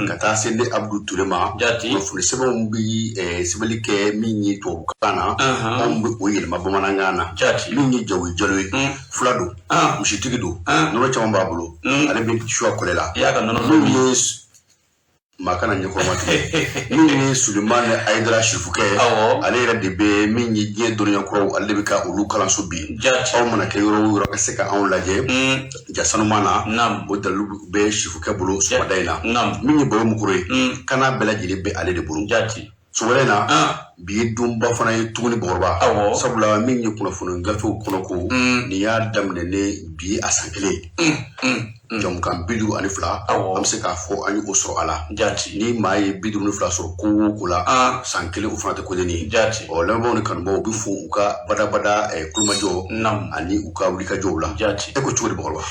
kata sende Abdou Tourema fune sebon bi sebali ke minyi to kana on bi o yelma bamanangana minyi jawi jalwe fulado mushitigido no chamba babulo ale bi shwa kolela ya kan no makana nyako matu minyi Suleiman Aidara Shifuke ale ra de be minyi je doriya ko ale bi ka ulu kala subi aw mana ke yoro ka seka on laje jasanu mana o dalu be Shifuke bulu so daina minyi boyo mukure kana belaji be ale de bulu sobalena bi dumba fana yi tuguni borba sabula minyi kuna funu gafu kuna ko ni ya damne ne bi asankele jom kan bidu ani fla am se ka fo ani osro ala ni mai bidu ni fla so ko kula sankele o fana ko deni o lambo ni kan bo bi fu uka bada kulmajo ani uka wulika jowla e ko chori borba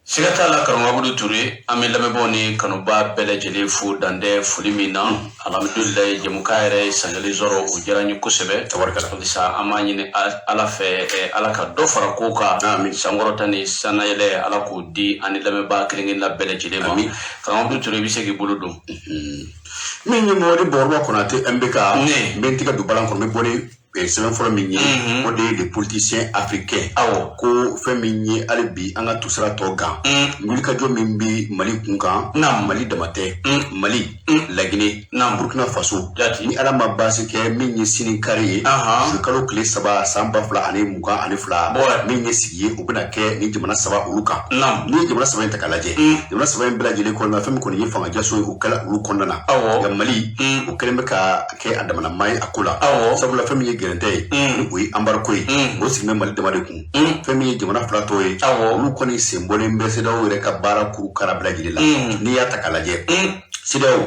sigata la kanu Abudu Touré amela meboni kanu ba belejele fu dande fulimina alhamdulillah jemukaire sangali zoro o jaranyu kusebe tabarkala sa amani ne ala fe ala ka do fara koka sangoro tani sanayele ala ko di ani lame ba kringin la belejele ma kanu Abudu Touré bisegi buludum minni modi borwa konate mbeka bentika du balan ko me boni semaine fɔlɔ min ye o de ye les politiciens africains ko fɛn min ye hali bi an ka tusira tɔ gan wulikajɔ min bi Mali kun kan Mali damatɛ Mali Laginɛ Burkina Faso ni ala ma baasi kɛ min ye sini kari ye kalo tile 3 san 2022 min ye sigi ye o bɛna kɛ ni jamana 3 olu kan ni ye jamana 3 in ta k'a lajɛ jamana 3 in bɛɛ lajɛlen kɔnɔna fɛn min kɔni ye fangajaso ye o kɛla olu kɔnɔna na nka Mali o kɛlen bɛ ka kɛ a damanama ye a ko la sabula fɛn min ye gɛrɛntɛ ye o ye embargo ye o sigilen Mali dama de kun fɛn min ye jamana fila tɔ ye olu kɔni sen bɔlen bɛ CEDEAO yɛrɛ ka baara kuru kara bɛɛ lajɛlen la n'i y'a ta k'a lajɛ CEDEAO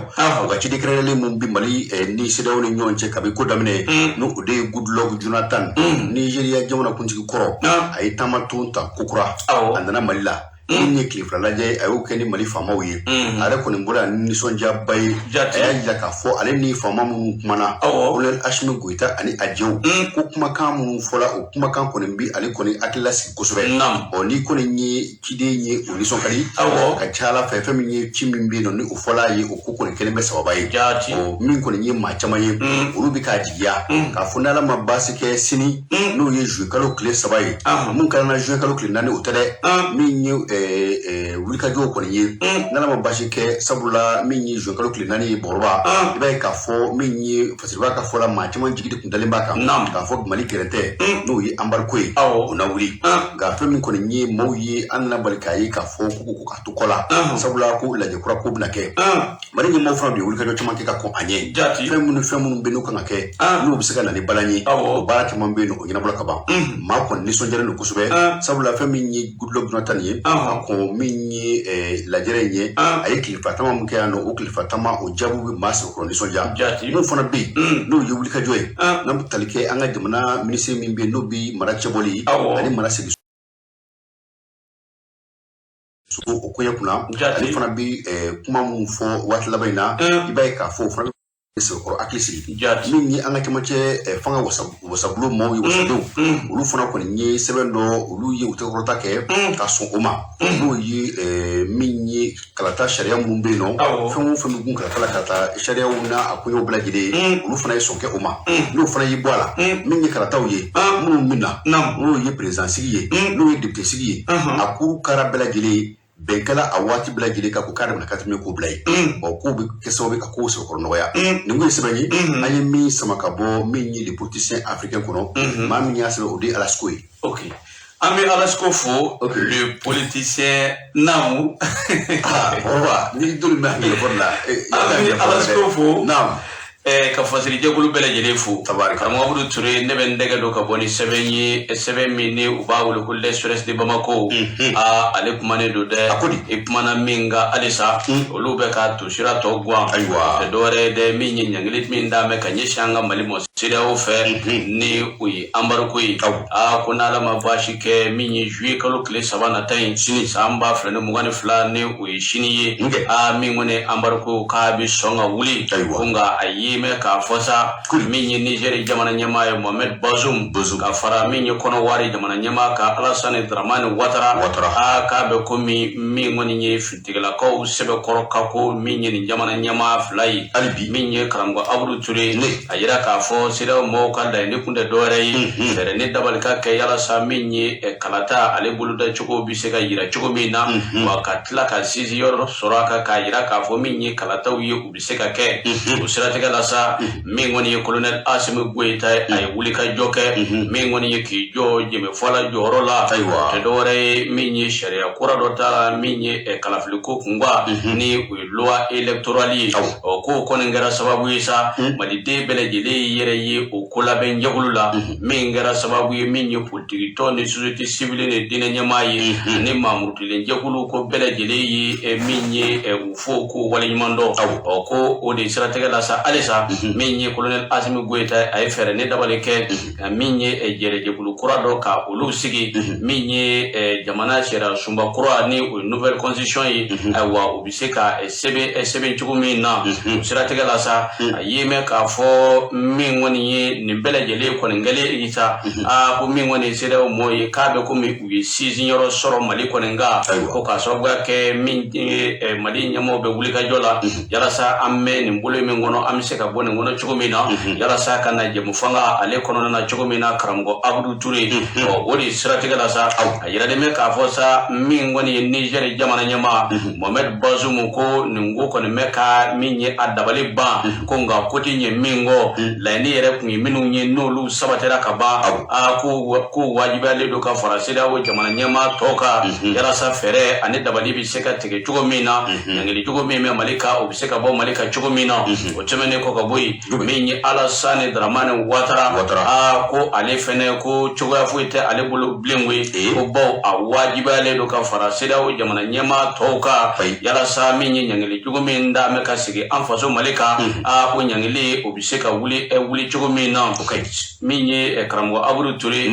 o ka ciden kɛrɛnkɛrɛnlen mun bi Mali ni CEDEAO ni ɲɔgɔn cɛ kabi ko daminɛ n'o de ye Goodluck Jonathan Nigeria jamana kuntigi kɔrɔ a ye taama ton ta kokura a nana Mali la ni ye tile fila lajɛ a y'o kɛ ni Mali faamaw ye a yɛrɛ kɔni bɔra ni nisɔndiyaba ye a y'a jira k'a fɔ ale ni faama minnu kumana Colonel Assimi Goïta ani Adjeu ko kumakan minnu fɔla o kumakan kɔni bi ale kɔni hakili lasigi kosɛbɛ ni kɔni ye ciden ye o nisɔn ka di ka ca Ala fɛ fɛn min ye ci min bɛ yen nɔ ni o fɔla ye o ko kɔni kɛlen bɛ sababa ye min kɔni ye maa caman ye olu bɛ k'a jigiya k'a fɔ n'Ala ma baasi kɛ sini n'o ye juillet kalo tile 3 ye mun kɛra na juillet kalo tile 4 o tɛ dɛ min ye wulikajɔw kɔni ye n'Ala ma baasi kɛ sabula min ye juin kalo tile 4 ye Bɔrɔba i b'a ye k'a fɔ min ye fasiriba ka fɔla maa caman jigi de kun dalen b'a kan k'a fɔ Mali gɛrɛntɛ n'o ye embargo ye o na wuli nka fɛn min kɔni ye maaw ye an nana bali k'a ye k'a fɔ ko ka to kɔ la sabula ko lajɛ kura ko bɛna kɛ Mali ɲɛmɔgɔw fana de ye wulikajɔ caman kɛ ka kɔn a ɲɛ fɛn minnu bɛ n'o kan ka kɛ n'o bɛ se ka na ni balan ye o baara caman bɛ yen nɔ o ɲɛnabɔla ka ban maa kɔni nisɔndiyalen don kosɛbɛ sabula fɛn min ye Goodluck Jonathan ye ko min ye lajɛrɛ in ye a ye tilifa tama min kɛ yan nɔ o tilifa tama o jaabiw bɛ maa sɛbɛkɔrɔ nisɔndiya mun fana bɛ yen n'o ye wulikajɔ ye n'an bɛ tali kɛ an ka jamana minisiri min bɛ yen n'o bɛ mara cɛbɔli ani mara segin o koɲɛ kunna ale fana bɛ kuma minnu fɔ waati laban in na i b'a ye k'a fɔ o fana sɛbɛkɔrɔ hakili sigi min ye an ka cɛmancɛ fanga wasabulon maaw ye wasadenw olu fana kɔni ye sɛbɛn dɔ olu ye u tɛgɛkɔrɔta kɛ ka sɔn o ma n'o ye min ye kalata sariya minnu bɛ yen nɔ fɛn o fɛn bɛ gun kalata la kalata sariyaw n'a a koɲɛw bɛɛ lajɛlen olu fana ye sɔn kɛ o ma n'o fana y'i bɔ a la min ye kalataw ye minnu bɛ na n'o ye perezidansigi ye n'o ye deputesigi ye a k'u kara bɛɛ lajɛlen bɛnkɛla a waati bɛɛ lajɛlen ka ko k'a damana ka tɛmɛ ko bila ye k'o bɛ kɛ sababu ka kow sɛbɛkɔrɔ nɔgɔya nin ko ye sɛbɛn ye an ye min sama ka bɔ min ye les politiciens africains kɔnɔ maa min y'a sɛbɛn o de ye Alasko ye an bɛ Alasko fo le politicien Namu Bɔrɔba ni dolu bɛ hakili kɔrɔ la an bɛ Alasko fo ka fasiri jɛkulu bɛɛ lajɛlen fo karamɔgɔ Abudu Touré ne bɛ n dɛgɛ don ka bɔ ni sɛbɛn ye sɛbɛn min ni u b'a wele ko l'Express de Bamako ale kumanen don dɛ i kumana min kan halisa olu bɛ ka to sira tɔ guwan tɛ dɔwɛrɛ ye dɛ min ye ɲankili min d'a mɛ ka ɲɛsin an ka Mali mɔ CEDEAO fɛ ni o ye embargo ye ko n'Ala ma baasi kɛ min ye juillet kalo tile 3 nata in sini san 2022 ni o ye sini ye min kɔni embargo k'a bɛ sɔn ka wuli ko nka a ye mɛn k'a fɔ sa min ye Niger jamana ɲɛmaa ye Mohamed Bazoum ka fara min ye Kɔnɔwari jamana ɲɛmaa ka Alassane Dramane Ouattara k'a bɛ komi min kɔni ye finitigilakaw sɛbɛkɔrɔ ka ko min ye nin jamana ɲɛmaa fila ye min ye karamɔgɔ Abudu Ture a yira k'a fɔ CEDEAO mɔgɔw ka laɲini kun tɛ dɔwɛrɛ ye fɛɛrɛ ni dabali ka kɛ yalasa min ye kalata ale boloda cogo bɛ se ka yira cogo min na wa ka tila ka sinsin yɔrɔ sɔrɔ a kan k'a yira k'a fɔ min ye kalataw ye u bɛ se ka kɛ o siratigɛ la sa min kɔni ye colonel Assimi Goïta a ye wuli ka jɔ kɛ min kɔni ye k'i jɔ jɛmɛfɔla jɔyɔrɔ la tɛ dɔwɛrɛ ye min ye sariya kura dɔ ta la min ye kalafiliko kunba ni o ye loi électorale ye k'o kɔni kɛra sababu ye sa maliden bɛɛ lajɛlen yɛrɛ ye o ko labɛn jɛkulu la min kɛra sababu ye min ye politique tɔn ni société civile ni diinɛ ɲɛmaa ye ni maamuru kelen jɛkulu ko bɛɛ lajɛlen ye min ye u fo ko waleɲuman dɔn ko o de siratigɛ la sa halisa min ye colonel Assimi Goïta a ye fɛɛrɛ ne dabali kɛ min ye jɛrɛjɛkulu kura dɔ ka olu sigi min ye jamana sariya sunba kura ni o ye nouvelle constitution ye ayiwa u bɛ se ka sɛbɛn cogo min na o siratigɛ la sa a ye mɛn k'a fɔ min kɔni ye nin bɛɛ lajɛlen kɔni kɛlen ye sa ko min kɔni ye CEDEAO mɔgɔ ye k'a bɛ komi u ye sinsin yɔrɔ sɔrɔ Mali kɔni kan ko k'a sababuya kɛ min Mali ɲɛmɔgɔw bɛ wuli ka jɔ la yalasa an bɛ nin bolo min kɔnɔ an bɛ se ka bɔ nin kɔnɔ cogo min na yalasa ka na jɛmu fanga ale kɔnɔna na cogo min na karamɔgɔ Abudu Ture o de siratigɛ la sa a yiralen bɛ k'a fɔ sa min kɔni ye Niger jamana ɲɛmaa Mohamed Bazoum ko nin ko kɔni bɛ ka min ye a dabali ban ko nka ko ti ɲɛ min kɔ laɲini yɛrɛ kun ye minnu ye n'olu sabatira ka ban ko wajibiyalen don ka fara CEDEAO jamana ɲɛmaa tɔw kan yalasa fɛɛrɛ ani dabali bɛ se ka tigɛ cogo min na ɲangili cogo min bɛ Mali kan o bɛ se ka bɔ Mali kan cogo min na o tɛmɛnen kɔ ka bɔ yen min ye Alassane Dramane Ouattara ko ale fɛnɛ ko cogoya foyi tɛ ale bolo bilen koyi ko baw a wajibiyalen don ka fara CEDEAO jamana ɲɛmaa tɔw kan yalasa min ye ɲangili cogo min da mɛ ka sigi an faso Mali kan ko ɲangili o bɛ se ka wuli cogo min na min ye karamɔgɔ Abudu Ture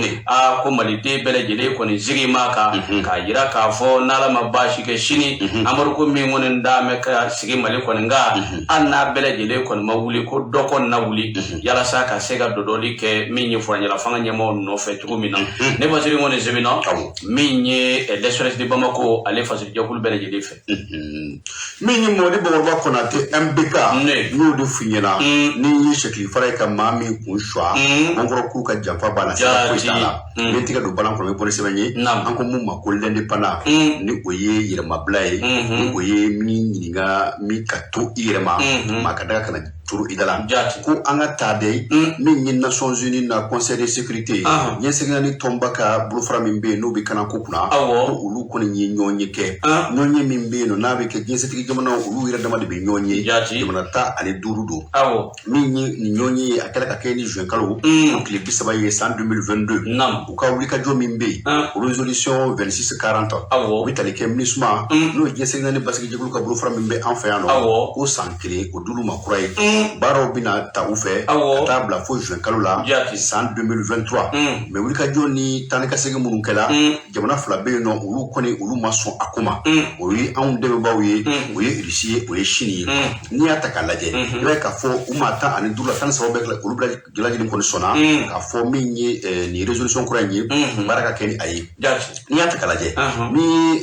ko maliden bɛɛ lajɛlen kɔni zigi ma kan k'a yira k'a fɔ n'Ala ma baasi kɛ sini embargo min kɔni da mɛ ka sigi Mali kɔni kan hali n'a bɛɛ lajɛlen kɔni ma wuli ko dɔ kɔni na wuli yalasa ka se ka dɔdɔli kɛ min ye furanjɛla fanga ɲɛmaaw nɔfɛ cogo min na ne fasiri kɔni sɛbɛnna min ye l'SOS de Bamako ale fasiri jɛkulu bɛɛ lajɛlen fɛ min ye Mɔdi Bɔbɔba Konate MBK n'o de f'i ɲɛna ni ye Sɛkili Fara ye ka maa min kun suwa an kɔrɔ k'u ka janfa banna sira foyi t'a la ni tigɛ don balan kɔnɔ bɛ bɔli sɛbɛn ye an ko mun ma ko l'indépendant ni o ye yɛrɛmabila ye ni o ye min ɲininka min ka to i yɛrɛ ma maa ka daga kana turu i da la ko an ka taa de min ye Nations Unies na Conseil de sécurité ɲɛsɛgɛnna ni tɔnba ka bolofara min bɛ yen n'o bɛ kana ko kunna ko olu kɔni ye ɲɔgɔn ye kɛ ɲɔgɔn ye min bɛ yen n'a bɛ kɛ diɲɛsɛtigi jamana olu yɛrɛ dama de bɛ ɲɔgɔn ye jamana 15 don min ye nin ɲɔgɔn ye a kɛra ka kɛ ni juin kalo o tile 30 ye san 2022 u ka wuli ka jɔ min bɛ yen résolution 2640 o bɛ tali kɛ MINUSMA n'o ye diɲɛsɛgɛnna ni basigi jɛkulu ka bolofara min bɛ an fɛ yan nɔ ko san 1 o dulu ma kura ye baaraw bɛna ta u fɛ ka taa bila fo juin kalo la san 2023 mais wuli ka jɔ ni taa ni ka segin minnu kɛla jamana fila bɛ yen nɔ olu kɔni olu ma sɔn a ko ma o ye anw dɛmɛbaaw ye o ye Russie ye o ye Chine ye n'i y'a ta k'a lajɛ i b'a ye k'a fɔ u maa 15 la 13 bɛɛ olu bɛɛ lajɛlen kɔni sɔnna k'a fɔ min ye nin résolution kura in ye baara ka kɛ ni a ye n'i y'a ta k'a lajɛ ni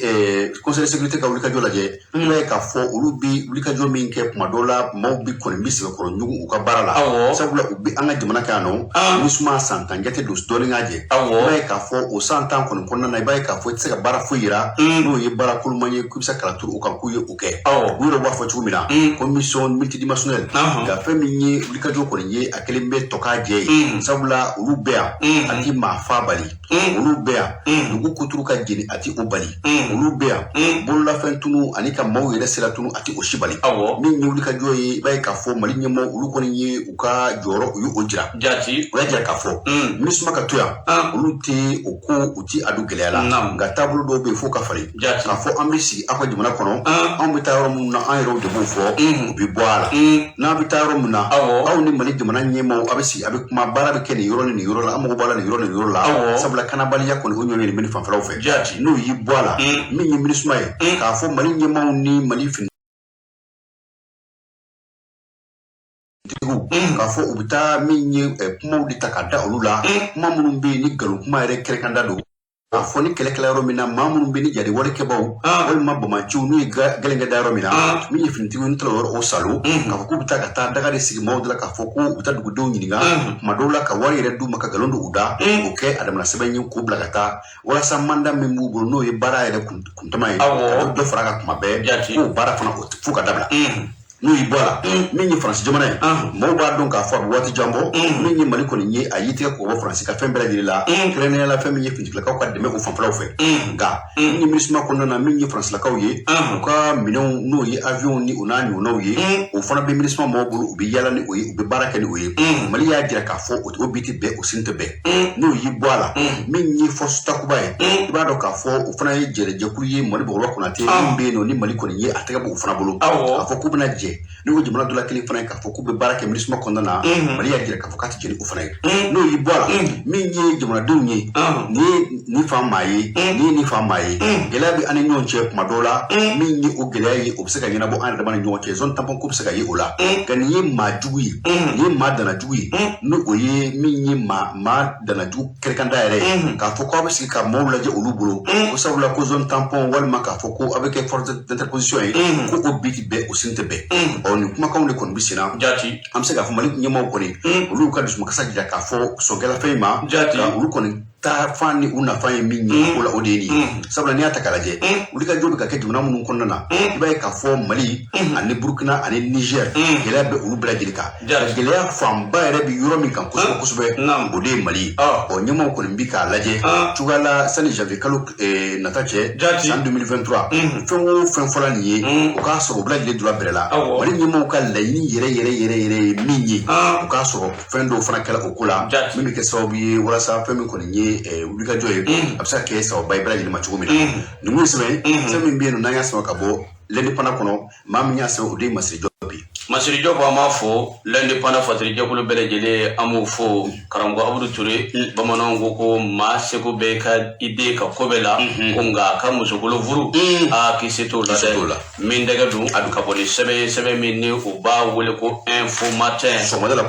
Conseil de sécurité ka wuli ka jɔ lajɛ i b'a ye k'a fɔ olu bɛ wuli ka jɔ min kɛ kuma dɔw la maaw bɛ kɔni bɛ sɛbɛkɔrɔ ɲugu u ka baara la sabula u bɛ an ka jamana kɛ yan nɔ MINUSMA san 10 jate don dɔɔnin k'a jɛ i b'a ye k'a fɔ o san 10 kɔni kɔnɔna na i b'a ye k'a fɔ i tɛ se ka baara foyi yira n'o ye baara koloman ye k'u bɛ se ka kala turu u kan k'u ye o kɛ u yɛrɛ b'a fɔ cogo min na ko mission multidimensionnelle nka fɛn min ye wulikajɔ kɔni ye a kelen bɛ tɔ k'a jɛ ye sabula olu bɛɛ yan a ti maa fa bali olu bɛ yan dugu kuturu ka jeni a ti o bali olu bɛ yan bololafɛn tunu ani ka maaw yɛrɛ sira tunu a ti o si bali min ye wuli ka jɔ ye i b'a ye k'a fɔ Mali ɲɛmɔgɔ olu kɔni ye u ka jɔyɔrɔ u ye o jira u y'a jira k'a fɔ MINUSMA ka to yan olu tɛ o ko u ti a don gɛlɛya la nka taabolo dɔw bɛ yen fo ka falen k'a fɔ an bɛ sigi aw ka jamana kɔnɔ anw bɛ taa yɔrɔ minnu na an yɛrɛw de b'o fɔ u bɛ bɔ a la n'an bɛ taa yɔrɔ min na aw ni Mali jamana ɲɛmɔgɔ a bɛ sigi a bɛ kuma baara bɛ kɛ nin yɔrɔ ni nin yɔrɔ la an mago b'a la nin yɔrɔ ni nin yɔrɔ la sabula kanabaliya kɔni o ɲɔgɔn ye nin fanfɛlaw fɛ n'o y'i bɔ a la min ye MINUSMA ye k'a fɔ Mali ɲɛmɔgɔw ni Mali fini k'a fɔ u bɛ taa min ye kumaw de ta ka da olu la kuma minnu bɛ yen ni nkalon kuma yɛrɛ kɛrɛkanda don k'a fɔ ni kɛlɛkɛla yɔrɔ min na maa minnu bɛ ni jari warikɛbaw walima bamaciw n'u ye gɛlɛnkɛ da yɔrɔ min na min ye finitigiw n'u yɔrɔ o salo k'a fɔ k'u bɛ taa ka taa daga de sigi maaw de la k'a fɔ ko u bɛ taa dugudenw ɲininka kuma dɔw la ka wari yɛrɛ d'u ma ka nkalon don u da o kɛ adamana sɛbɛn ye k'u bila ka taa walasa manda min b'u bolo n'o ye baara yɛrɛ kuntama ye ka dɔ fara kan kuma bɛɛ k'o baara fana fo ka dabila n'u y'i bɔ a la min ye Faransi jamana ye maaw b'a dɔn k'a fɔ a bɛ waati jan bɔ min ye Mali kɔni ye a y'i tigɛ k'o bɔ Faransi ka fɛn bɛɛ lajɛlen la kɛrɛnkɛrɛnnenya la fɛn min ye finitigilakaw ka dɛmɛ o fanfɛlaw fɛ nka min ye MINUSMA kɔnɔna na min ye Faransilakaw ye u ka minɛnw n'o ye avion ni o n'a ɲɔgɔnnaw ye o fana bɛ MINUSMA mɔgɔw bolo u bɛ yaala ni o ye u bɛ baara kɛ ni o ye Mali y'a jira k'a fɔ o bi tɛ bɛn o sini tɛ bɛn n'o y'i bɔ a la min ye force takuba ye i b'a dɔn k'a fɔ o fana ye jɛkulu ye Mali Bɔgɔba Konate min bɛ yen nɔ ni Mali kɔni ye a tɛgɛ bɔ o fana bolo k'a fɔ k'u bɛna jɛ n'u ko jamana dɔla kelen fana ye k'a fɔ k'u bɛ baara kɛ MINUSMA kɔnɔna na Mali y'a jira k'a fɔ k'a tɛ jɛn ni o fana ye n'o y'i bɔ a la min ye jamanadenw ye nin ye nin fan maa ye nin ye nin fan maa ye gɛlɛya bɛ an ni ɲɔgɔn cɛ kuma dɔw la min ye o gɛlɛya ye o bɛ se ka ɲɛnabɔ an yɛrɛ dama ni ɲɔgɔn cɛ zone tampon ko bɛ se ka ye o la nka nin ye maa jugu ye nin ye maa danajugu ye ni o ye min ye maa danajugu kɛrɛkanda yɛrɛ ye k'a fɔ k'aw bɛ sigi ka maaw lajɛ olu bolo ko sabula ko zone tampon walima k'a fɔ ko aw bɛ kɛ force d'interposition ye ko o bi tɛ bɛn o sini tɛ bɛn nin kumakanw de kɔni bɛ sen na an bɛ se k'a fɔ Mali ɲɛmɔgɔw kɔni olu ka dusukasa jira k'a fɔ sɔnkɛlafɛn in ma olu kɔni taa fan ni u nafa ye min ye o la o de ye nin ye sabula n'i y'a ta k'a lajɛ wuli ka jɔ bɛ ka kɛ jamana minnu kɔnɔna na i b'a ye k'a fɔ Mali ani Burukina ani Niger gɛlɛya bɛ olu bɛɛ lajɛlen kan gɛlɛya fanba yɛrɛ bɛ yɔrɔ min kan kosɛbɛ kosɛbɛ o de ye Mali ye ɲɛmɔgɔw kɔni bɛ k'a lajɛ cogoya la sani janvier kalo nata cɛ san 2023 fɛn o fɛn fɔra nin ye o k'a sɔrɔ o bɛɛ lajɛlen donna bɛrɛ la Mali ɲɛmɔgɔw ka laɲini yɛrɛ ye min ye o k'a sɔrɔ fɛn dɔw fana kɛra o ko la min bɛ kɛ sababu ye walasa fɛn min kɔni ye wulikajɔ ye a bɛ se ka kɛ sababa ye bɛɛ lajɛlen ma cogo min na nin mun sɛbɛn fɛn min bɛ yen nɔ n'an y'a sɛbɛn ka bɔ l'indépendant kɔnɔ maa min y'a sɛbɛn o de ye Masiri Jɔb ye Masiri Jɔb an b'a fɔ l'indépendant fatirikɛkulu bɛɛ lajɛlen an b'o fɔ karamɔgɔ Abudu Ture bamananw ko ko maa seko bɛ ka ide ka ko bɛɛ la ko nka a ka musokolo furu k'i se t'o la dɛ min dɛgɛ dun a bɛ ka bɔ ni sɛbɛn min ni o b'a wele ko info matin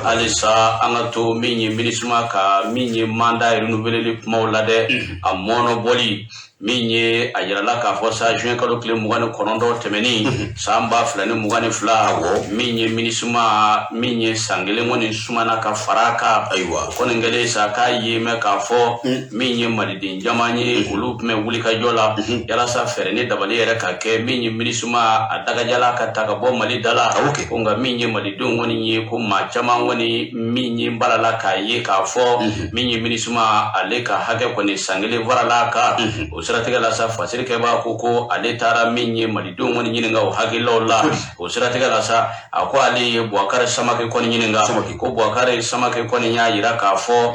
halisa an ka to min ye MINUSMA ka min ye mandat renouvelé kumaw la dɛ a mɔnɔbɔli min ye a yirala k'a fɔ sa juin kalo tile 29 tɛmɛnin san 2022 min ye MINUSMA min ye san kelen kɔni sumana ka fara kan ayiwa o kɔni kɛlen sa k'a ye mɛn k'a fɔ min ye maliden caman ye olu tun bɛ wuli ka jɔ la yalasa fɛɛrɛ ni dabali yɛrɛ ka kɛ min ye MINUSMA a dagajala ka ta ka bɔ Mali da la ko nka min ye malidenw kɔni ye ko maa caman kɔni min ye balala k'a ye k'a fɔ min ye MINUSMA ale ka hakɛ kɔni san kelen farala kan o siratigɛ la sa fasirikɛ b'a ko ale taara min ye malidenw kɔni ɲininka o hakililaw la o siratigɛ la sa a ko ale ye Boubacar Samake kɔni ɲininka ko Boubacar Samake kɔni y'a yira k'a fɔ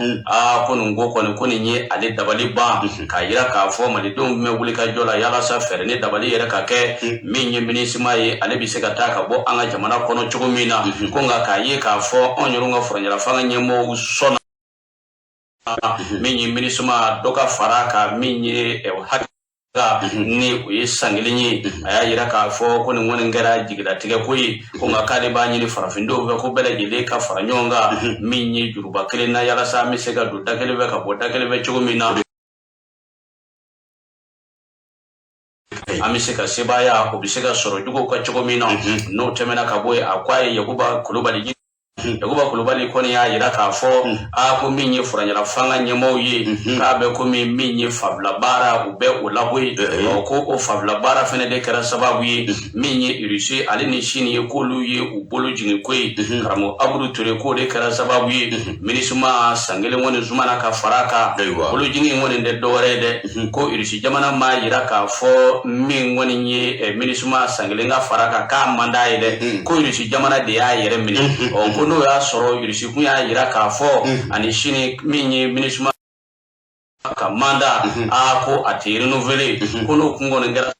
ko nin ko kɔni ko nin ye ale dabali ban k'a yira k'a fɔ malidenw bɛ wuli ka jɔ la yalasa fɛɛrɛ ni dabali yɛrɛ ka kɛ min ye MINUSMA ye ale bɛ se ka taa ka bɔ an ka jamana kɔnɔ cogo min na ko nka k'a ye k'a fɔ anw yɛrɛ ka faraɲarafanga ɲɛmɔgɔw sɔnna min ye MINUSMA dɔ ka fara ka min ye ni o ye san kelen ye a y'a yira k'a fɔ ko nin kɔni kɛra jigilatigɛ ko ye ko nka k'ale b'a ɲini farafindenw fɛ ko bɛɛ lajɛlen ka fara ɲɔgɔn kan min ye juruba kelen na yalasa an bɛ se ka don da kelen fɛ ka bɔ da kelen fɛ cogo min na an bɛ se ka sebaaya o bɛ se ka sɔrɔ juguw ka cogo min na n'o tɛmɛna ka bɔ yen a ko a ye Yakuba Kulubali Yakuba Kulubali kɔni y'a yira k'a fɔ ko min ye furanjala fanga ɲɛmɔgɔw ye k'a bɛ komi min ye fabula baara u bɛ o labɔ yen ko o fabula baara fɛnɛ de kɛra sababu ye min ye Russie ale ni Chine ye k'olu ye u bolo jigin ko ye karamɔgɔ Abudu Ture k'o de kɛra sababu ye MINUSMA san kelen kɔni zumana ka fara kan bolo jigin kɔni tɛ dɔwɛrɛ ye dɛ ko Russie jamana ma yira k'a fɔ min kɔni ye MINUSMA san kelen ka fara kan k'a man d'a ye dɛ ko Russie jamana de y'a yɛrɛ minɛ ko n'o y'a sɔrɔ Russie kun y'a yira k'a fɔ ani Chine min ye MINUSMA ka manda ko a tɛ renouveler ko n'o kun kɔni kɛra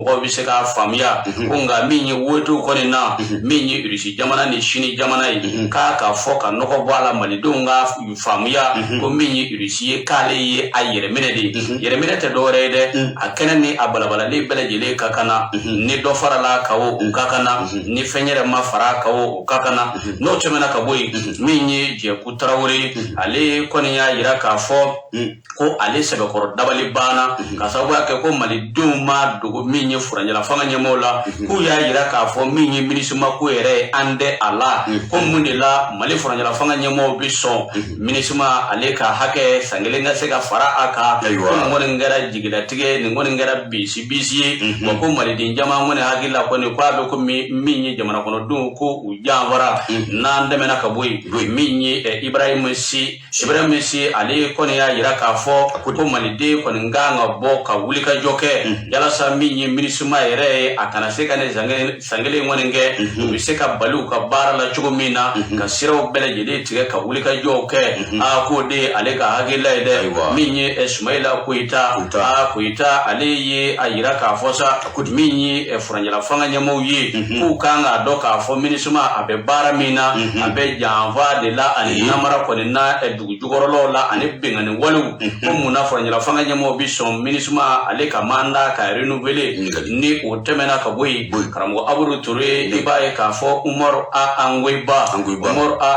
mɔgɔw bɛ se k'a faamuya ko nka min ye woto kɔni na min ye Russie jamana ni Chine jamana ye k'a ka fɔ ka nɔgɔ bɔ a la malidenw ka faamuya ko min ye Russie ye k'ale ye a yɛrɛminɛ de ye yɛrɛminɛ tɛ dɔwɛrɛ ye dɛ a kɛnɛ ni a balabalalen bɛɛ lajɛlen ka kan na ni dɔ farala ka o ka kan na ni fɛn yɛrɛ ma fara ka o ka kan na n'o tɛmɛna ka bɔ yen min ye Jɛku Tarawele ale kɔni y'a yira k'a fɔ ko ale sɛbɛkɔrɔ dabali banna ka sababuya kɛ ko malidenw ma dogo min ye furanjala fanga ɲɛmɔgɔw la k'u y'a yira k'a fɔ min ye MINUSMA ko yɛrɛ ye an tɛ a la ko mun de la Mali furanjala fanga ɲɛmɔgɔw bɛ sɔn MINUSMA ale ka hakɛ san kelen ka se ka fara a kan ko nin kɔni kɛra jigilatigɛ nin kɔni kɛra bisi ye wa ko maliden jama kɔni hakili la kɔni k'a bɛ ko min ye jamana kɔnɔdenw ko u janfara n'an tɛmɛna ka bɔ yen min ye Ibrahim Si ale kɔni y'a yira k'a fɔ ko maliden kɔni kan ka bɔ ka wuli ka jɔ kɛ yalasa min ye MINUSMA yɛrɛ ye a kana se ka ne san kelen kɔni kɛ u bɛ se ka bali u ka baara la cogo min na ka siraw bɛɛ lajɛlen tigɛ ka wuli ka jɔw kɛ k'o de ale ka hakilila ye dɛ min ye Sumayila Koyita ale ye a yira k'a fɔ sa min ye furanjala fanga ɲɛmɔgɔw ye k'u kan k'a dɔn k'a fɔ MINUSMA a bɛ baara min na a bɛ janfa de la ani namara kɔni na dugu jukɔrɔlaw la ani bɛnkanni walew ko mun na furanjala fanga ɲɛmɔgɔw bɛ sɔn MINUSMA ale ka manda ka renouveler ni o tɛmɛna ka bɔ yen karamɔgɔ Abudu Ture i b'a ye k'a fɔ Umaru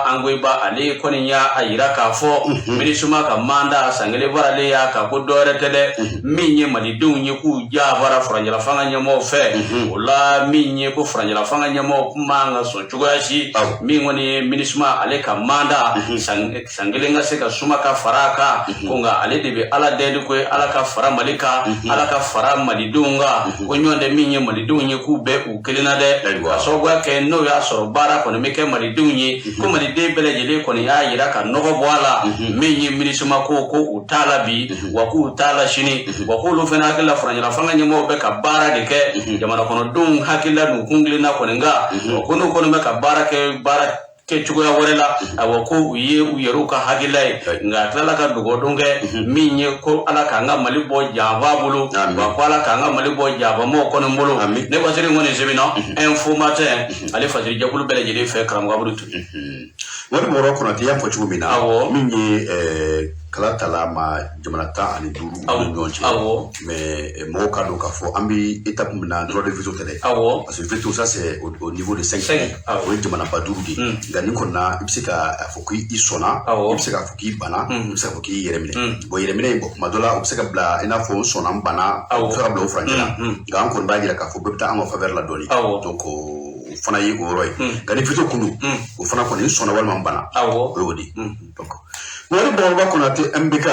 Angoiba ale kɔni y'a yira k'a fɔ MINUSMA ka manda san kelen faralen y'a kan ko dɔwɛrɛ tɛ dɛ min ye malidenw ye k'u jafara furanjala fanga ɲɛmɔgɔw fɛ o la min ye ko furanjala fanga ɲɛmɔgɔw kun man ka sɔn cogoya si min kɔni ye MINUSMA ale ka manda san kelen ka se ka suma ka fara a kan ko nka ale de bɛ Ala deli ko ye Ala ka fara Mali kan Ala ka fara malidenw kan ko ɲɔgɔn tɛ min ye malidenw ye k'u bɛɛ u kelen na dɛ ka sababuya kɛ n'o y'a sɔrɔ baara kɔni bɛ kɛ malidenw ye ko maliden bɛɛ lajɛlen kɔni y'a yira ka nɔgɔ bɔ a la min ye MINUSMA ko u t'a la bi wa k'u t'a la sini wa k'olu fana hakili la furanjala fanga ɲɛmɔgɔw bɛ ka baara de kɛ jamana kɔnɔdenw hakilila n'u kun kelenna kɔni nka ko n'u kɔni bɛ ka baara kɛ cogoya wɛrɛ la awɔ ko u ye u yɛrɛw ka hakilila ye nka a tilala ka dɔgɔdon kɛ min ye ko Ala k'an ka Mali bɔ janfa bolo wa ko Ala k'an ka Mali bɔ janfamɔgɔw kɔni bolo ne Wasiri kɔni sɛbɛnna info matin ale fasiri jɛkulu bɛɛ lajɛlen fɛ karamɔgɔ Abudu Ture wani Mɔrɔ Konate y'a fɔ cogo min na min ye kala tala ma jamana 15 ni ɲɔgɔn cɛ mais mɔgɔw ka dɔn k'a fɔ an bɛ étape min na droit de veto tɛ dɛ parce que veto ça c'est au niveau de 5 o ye jamana ba 5 de nka nin kɔni na i bɛ se k'a fɔ k'i sɔnna i bɛ se k'a fɔ k'i banna i bɛ se k'a fɔ k'i yɛrɛ minɛ bon yɛrɛ minɛ in tuma dɔ la u bɛ se ka bila i n'a fɔ n sɔnna n banna u bɛ se ka bila o furancɛ la nka an kɔni b'a jira k'a fɔ bɛɛ bɛ taa an ka faveur la dɔɔni donc o fana ye o yɔrɔ ye nka ni veto kun don o fana kɔni n sɔnna walima n banna o y'o de donc wari Bɔrɔba Konate MBK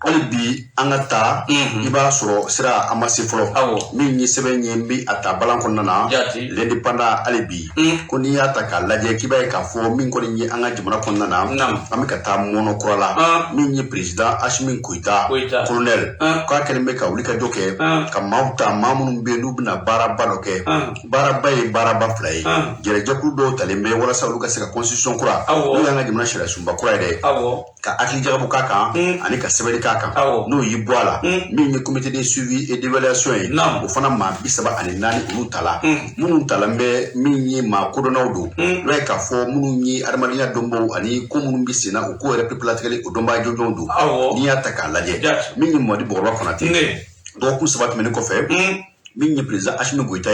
hali bi an ka taa i b'a sɔrɔ sira an ma se fɔlɔ min ye sɛbɛn ye n bɛ a ta balan kɔnɔna na l'indépendant hali bi ko n'i y'a ta k'a lajɛ k'i b'a ye k'a fɔ min kɔni ye an ka jamana kɔnɔna na an bɛ ka taa mɔnɔ kura la min ye président Assimi Goïta colonel k'a kɛlen bɛ ka wuli ka jɔ kɛ ka maaw ta maa minnu bɛ yen n'u bɛna baaraba dɔ kɛ baaraba ye baaraba fila ye jɛrɛjɛkulu dɔw talen bɛ walasa olu ka se ka constitution kura n'o y'an ka jamana sariya sunba kura ye dɛ ka hakili jagabɔ k'a kan ani ka sɛbɛnni k'a kan n'o y'i bɔ a la min ye comité de suivi et d'évaluation ye o fana maa 34 olu ta la minnu talan bɛ min ye maa kodɔnnaw don n'o ye k'a fɔ minnu ye adamadenya dɔnbaw ani ko minnu bɛ sen na o ko yɛrɛ pepelatigɛli o dɔnbaya jɔnjɔnw don n'i y'a ta k'a lajɛ min ye Mamadi Bɔrɔba Konate dɔgɔkun 3 tɛmɛnen kɔfɛ min ye président Assimi Goïta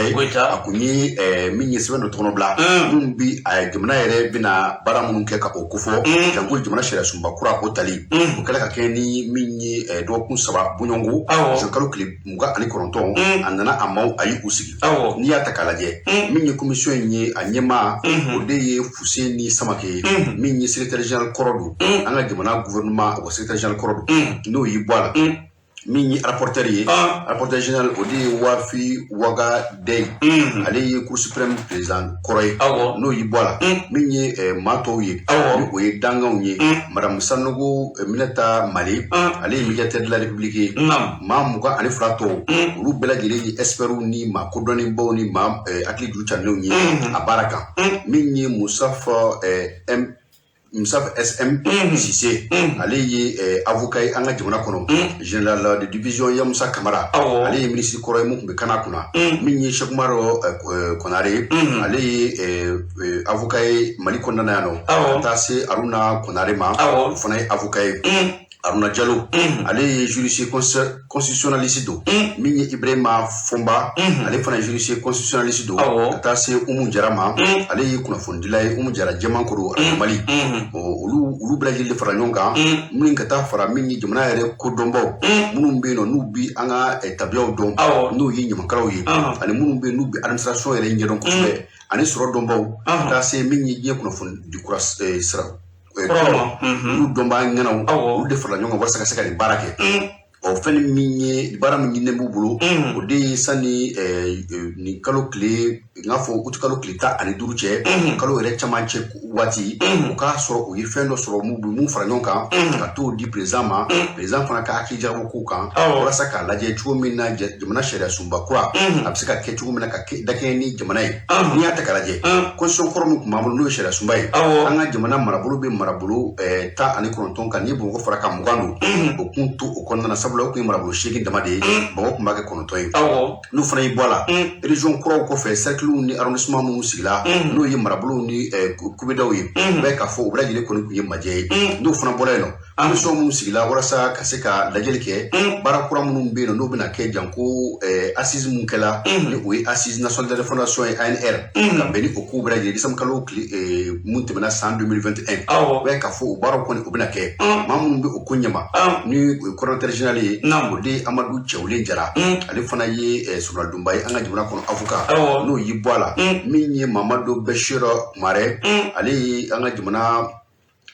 a kun ye min ye sɛbɛn dɔ tɔgɔ bila mun bi jamana yɛrɛ bɛna baara minnu kɛ ka o kofɔ janko jamana sariya sunba kura o tali o kɛla ka kɛ ni min ye dɔgɔkun 3 bɔɲɔngo kalo tile 29 a nana a maaw a y'u sigi n'i y'a ta k'a lajɛ min ye commission in ye a ɲɛmaa o de ye Fuseni Samake min ye secrétaire général kɔrɔ don an ka jamana gouvernement o secrétaire général kɔrɔ don n'o y'i bɔ a la min ye rapporteur ye rapporteur général o de ye Wafi Waga Dey ale ye cour suprême président kɔrɔ ye n'o y'i bɔ a la min ye maa tɔw ye ni o ye danganw ye madame Sanogo Minata Male ale ye médiateur de la république ye maa 22 tɔw olu bɛɛ lajɛlen ye experts ni maa kodɔnnenbaw ni maa hakili juru carinenw ye a baara kan min ye Moussaf SM Cissé ale ye avocat ye an ka jamana kɔnɔ général de division Yamusa Kamara ale ye ministre kɔrɔ ye mun kun bɛ kana kunna min ye Cheikh Umaro Konare ale ye avocat ye Mali kɔnɔna yan nɔ ka taa se Aruna Konare ma o fana ye avocat ye Aruna Diallo ale ye juriste constitutionnaliste do min ye Ibrahima Fomba ale fana ye juriste constitutionnaliste do ka taa se Umu Jara ma ale ye kunnafonidila ye Umu Jara Jɛmankoro a Mali olu bɛɛ lajɛlen fara ɲɔgɔn kan minnu ka taa fara min ye jamana yɛrɛ kodɔnbaw minnu bɛ yen nɔ n'u bi an ka tabiyaw dɔn n'u ye ɲamakalaw ye ani minnu bɛ yen n'u bɛ administration yɛrɛ ɲɛdɔn kosɛbɛ ani sɔrɔ dɔnbaw ka taa se min ye diɲɛ kunnafonidi kura sira olu dɔnbaa ŋɛnaw olu de farala ɲɔgɔn kan walasa ka se ka nin baara kɛ fɛn min ye baara min ɲininen b'u bolo o de ye sani nin kalo tile n k'a fɔ uti kalo tile 15 cɛ kalo yɛrɛ caman cɛ waati o k'a sɔrɔ o ye fɛn dɔ sɔrɔ mun fara ɲɔgɔn kan ka t'o di président ma président fana ka hakili jagabɔ k'u kan walasa k'a lajɛ cogo min na jamana sariya sunba kura a bɛ se ka kɛ cogo min na ka dakɛɲɛ ni jamana ye n'i y'a ta k'a lajɛ constitution kɔrɔ min kun b'an bolo n'o ye sariya sunba ye an ka jamana marabolo bɛ marabolo 19 kan n'i ye Bamakɔ fara ka 20 don o kun to o kɔnɔna na sabula o kun ye marabolo 8 dama de ye Bamakɔ kun b'a kɛ 9 ye n'u fana y'i bɔ a la région kuraw kɔfɛ cercle ni arrondissement minnu sigila n'o ye marabolow ni kubedaw ye u bɛ k'a fɔ u bɛɛ lajɛlen kɔni kun ye majɛ ye n'o fana bɔra yen nɔ commission minnu sigila walasa ka se ka lajɛli kɛ baara kura minnu bɛ yen nɔ n'o bɛna kɛ janko assise minnu kɛla ni o ye assise nationale de fondation ye ANR ka bɛn ni o kow bɛɛ lajɛlen décembre kalo mun tɛmɛna san 2021 u bɛ k'a fɔ o baaraw kɔni o bɛna kɛ maa minnu bɛ o ko ɲɛma ni o ye coordonnateur général ye o de Amadou Cɛwlen Jara ale fana ye sɔrɔladonba ye an ka jamana kɔnɔ avocat n'o y'i bɔ a la min ye Mamadu Bashir Mare ale ye an ka jamana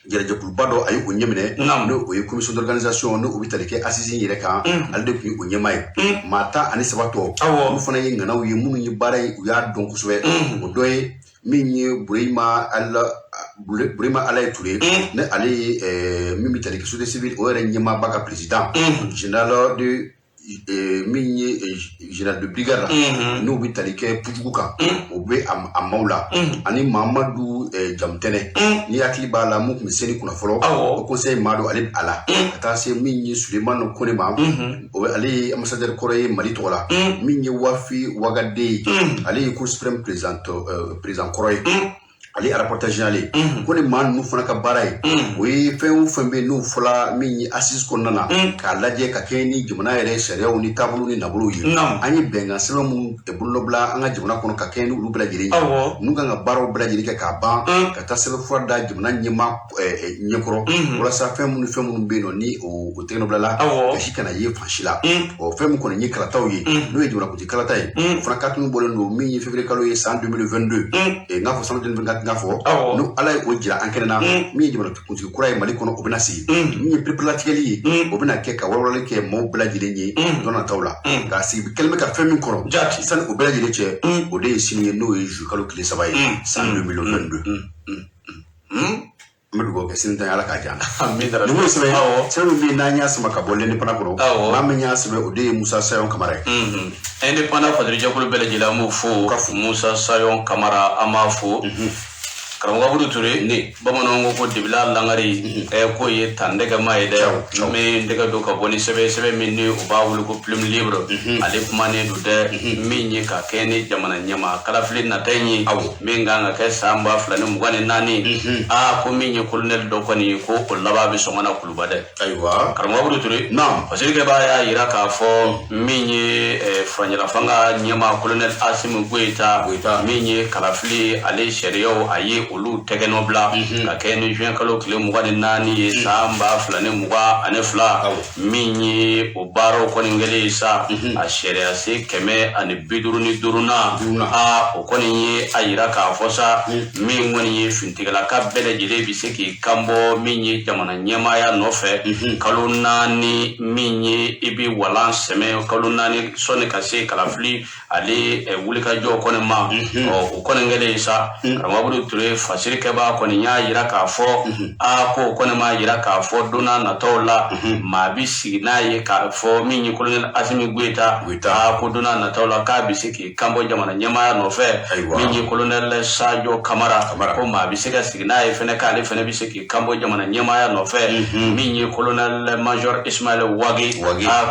jɛrɛjɛkuluba dɔ a ye o ɲɛminɛ n'o o ye commission d'organisation n'o o bɛ tali kɛ assise yɛrɛ kan ale de kun ye o ɲɛmaa ye maa 13 tɔ olu fana ye ŋanaw ye minnu ye baara ye u y'a dɔn kosɛbɛ o dɔ ye min ye Burema Alaye Touré ne ale ye min bɛ tali kɛ société civile o yɛrɛ ɲɛmaaba ka président général de min ye général de brigade la n'o bɛ tali kɛ Pujugu kan o bɛ a maaw la ani Mamadu Jamutɛnɛ ni hakili b'a la mun kun bɛ seni kunna fɔlɔ o conseil maa dɔ ale bɛ a la ka taa se min ye Sulemani Kone ma o bɛ ale ye ambassadeur kɔrɔ ye Mali tɔgɔ la min ye Wafi Wagade ale ye cour suprême président kɔrɔ ye ale rapporteur général ko ni maa ninnu fana ka baara ye o ye fɛn o fɛn bɛ n'o fɔla min ye assise kɔnɔna na k'a lajɛ ka kɛ ni jamana yɛrɛ sariyaw ni taabolo ni nabolow ye an ye bɛnkan sɛbɛn minnu bololɔbila an ka jamana kɔnɔ ka kɛ ni olu bɛɛ lajɛlen ye n'u kan ka baaraw bɛɛ lajɛlen kɛ k'a ban ka taa sɛbɛnfura da jamana ɲɛmaa ɲɛkɔrɔ walasa fɛn minnu bɛ yen nɔ ni o tɛgɛnɔbilala gasi kana ye fan si la fɛn min kɔni ye kalataw ye n'o ye jamanakuntigi kalata ye o fana katunu bɔlen don min ye février kalo ye san 2022 n k'a fɔ san 2024 n'a fɔ n'o ala ye o jira an kɛnɛ na min ye jamanakuntigi kura ye Mali kɔnɔ o bɛna sigi min ye perepelatigɛli ye o bɛna kɛ ka walawalali kɛ maaw bɛɛ lajɛlen ye don nataw la k'a sigi kɛlen bɛ ka fɛn min kɔrɔ sani o bɛɛ lajɛlen cɛ o de ye sini ye n'o ye juillet kalo tile 3 ye san 2022 n bɛ dugawu kɛ sini ta ye ala k'a diya ni m'o sɛbɛn min bɛ yen n'an y'a sama ka bɔ l'indépendant kɔrɔ maa min y'a sɛbɛn o de ye Musa Sayon Kamara ye indépendant fadirjɛkulu bɛɛ lajɛlen an b'o fo Musa Sayon Kamara an b'a fo karamɔgɔ Abudu Ture ne bamananw ko dibila langari ko ye tandega ma ye dɛ me ndega do ka bɔ ni sɛbɛ min ni u b'a wele ko plume libre ale kumanen do dɛ min ye ka kɛ ni jamana ɲɛma kalafili nata ye min kan ka kɛ san 2024 ko min ye colonel dɔ kɔni ko o laban bɛ sɔngɔna kuluba dɛ ayiwa karamɔgɔ Abudu Ture parce que b'a y'a yira k'a fɔ min ye Faranjala fanga ɲɛma colonel Asimi Goyita min ye kalafili ale sariyaw a ye olu tɛgɛnɔ bila ka kɛ ni juin kalo tile 24 ye san 2022 min ye o baaraw kɔni kɛlen sa a sariya se 155 na o kɔni ye a yira k'a fɔ sa min kɔni ye fintigalaka bɛɛ lajɛlen bɛ se k'i kanbɔ min ye jamana ɲɛmaaya nɔfɛ kalo 4 min ye i bɛ walan sɛmɛ kalo 4 sɔnni ka se kalafili ale wulikajɔ kɔni ma o kɔni kɛlen sa karamɔgɔ Abudu Ture fasirikɛba kɔni y'a yira k'a fɔ ko o kɔni ma yira k'a fɔ donna nataw la maa bi sigi n'a ye k'a fɔ min ye colonel Asimi Goyita ko donna nataw la k'a bɛ se k'i kanbɔ jamana ɲɛmaaya nɔfɛ min ye colonel Sajo Kamara ko maa bi se ka sigi n'a ye fɛnɛ k'ale fɛnɛ bɛ se k'i kanbɔ jamana ɲɛmaaya nɔfɛ min ye colonel major Ismail Wage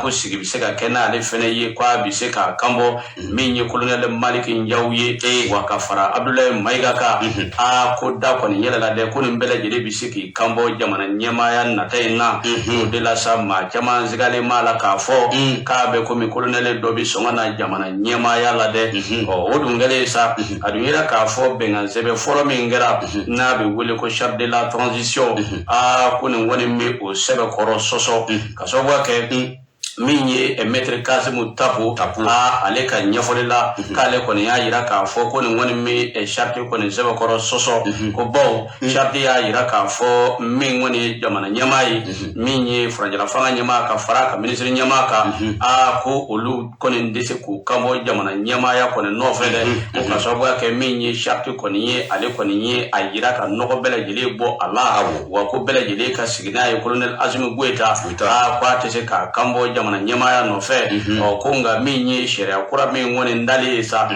ko sigi bɛ se ka kɛ n'ale fɛnɛ ye ko a bɛ se k'a kanbɔ min ye colonel Maliki Njaw ye wa ka fara Abdoulaye Mayiga kan ko da kɔni yɛlɛla dɛ ko nin bɛɛ lajɛlen bɛ se k'i kanbɔ jamana ɲɛmaaya nata in na o de la sa maa caman sigalen m'a la k'a fɔ k'a bɛ komi colonel dɔ bɛ sɔn ka na jamana ɲɛmaaya la dɛ o dun kɛlen sa a dun yira k'a fɔ bɛnkan sɛbɛn fɔlɔ min kɛra n'a bɛ wele ko charte de la transition ko nin kɔni bɛ o sɛbɛn kɔrɔ sɔsɔ ka sababu kɛ min ye maître Kasimu Tapo ale ka ɲɛfɔli la k'ale kɔni y'a yira k'a fɔ ko nin kɔni bɛ charte kɔni sɛbɛnkɔrɔ sɔsɔ ko bawo charte y'a yira k'a fɔ min kɔni ye jamana ɲɛmaa ye min ye Faranjala fanga ɲɛmaa ka fara ka ministre ɲɛmaa kan ko olu kɔni tɛ se k'u kanbɔ jamana ɲɛmaaya kɔni nɔfɛ dɛ o ka sababuya kɛ min ye charte kɔni ye ale kɔni ye a yira ka nɔgɔ bɛɛ lajɛlen bɔ a la wa ko bɛɛ lajɛlen ka sigi n'a ye colonel Asimi Goyita ko a tɛ se k'a kanbɔ jamana ɲɛmaaya nɔfɛ ko nka min ye sariya kura min kɔni dalen ye sa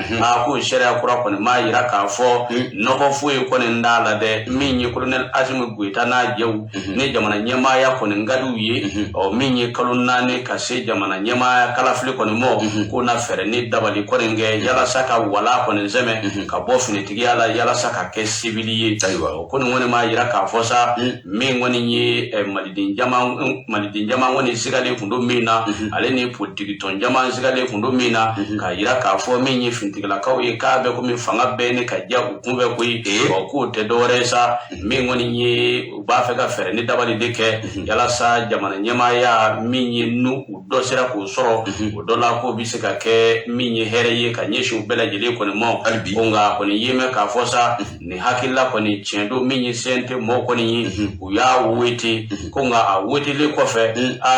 ko sariya kura kɔni m'a yira k'a fɔ nɔgɔ foyi kɔni t'a la dɛ min ye colonel Asimi Goyita n'a jɛw ni jamana ɲɛmaaya kɔni ka d'u ye min ye kalo 4 ka se jamana ɲɛmaaya kalafili kɔni mɔ ko na fɛɛrɛ ni dabali kɔni kɛ yalasa ka wala kɔni sɛmɛ ka bɔ finitigiya la yalasa ka kɛ sibili ye ko nin kɔni m'a yira k'a fɔ sa min kɔni ye maliden jama kɔni sigalen kun don min na ale ni politiki tɔn jama sigalen kun don min na k'a yira k'a fɔ min ye fintigilakaw ye k'a bɛ komi fanga bɛɛ ni ka diya u kunbɛ koyi k'o tɛ dɔwɛrɛ sa min kɔni ye u b'a fɛ ka fɛɛrɛ ni dabali de kɛ yalasa jamana ɲɛmaaya min ye n'u dɔ sera k'o sɔrɔ o dɔ la k'o bɛ se ka kɛ min ye hɛrɛ ye ka ɲɛsin u bɛɛ lajɛlen kɔni ma ko nka kɔni ye mɛn k'a fɔ sa nin hakilila kɔni tiɲɛ don min ye CNT mɔgɔw kɔni ye u y'a wete ko nka a wetelen kɔfɛ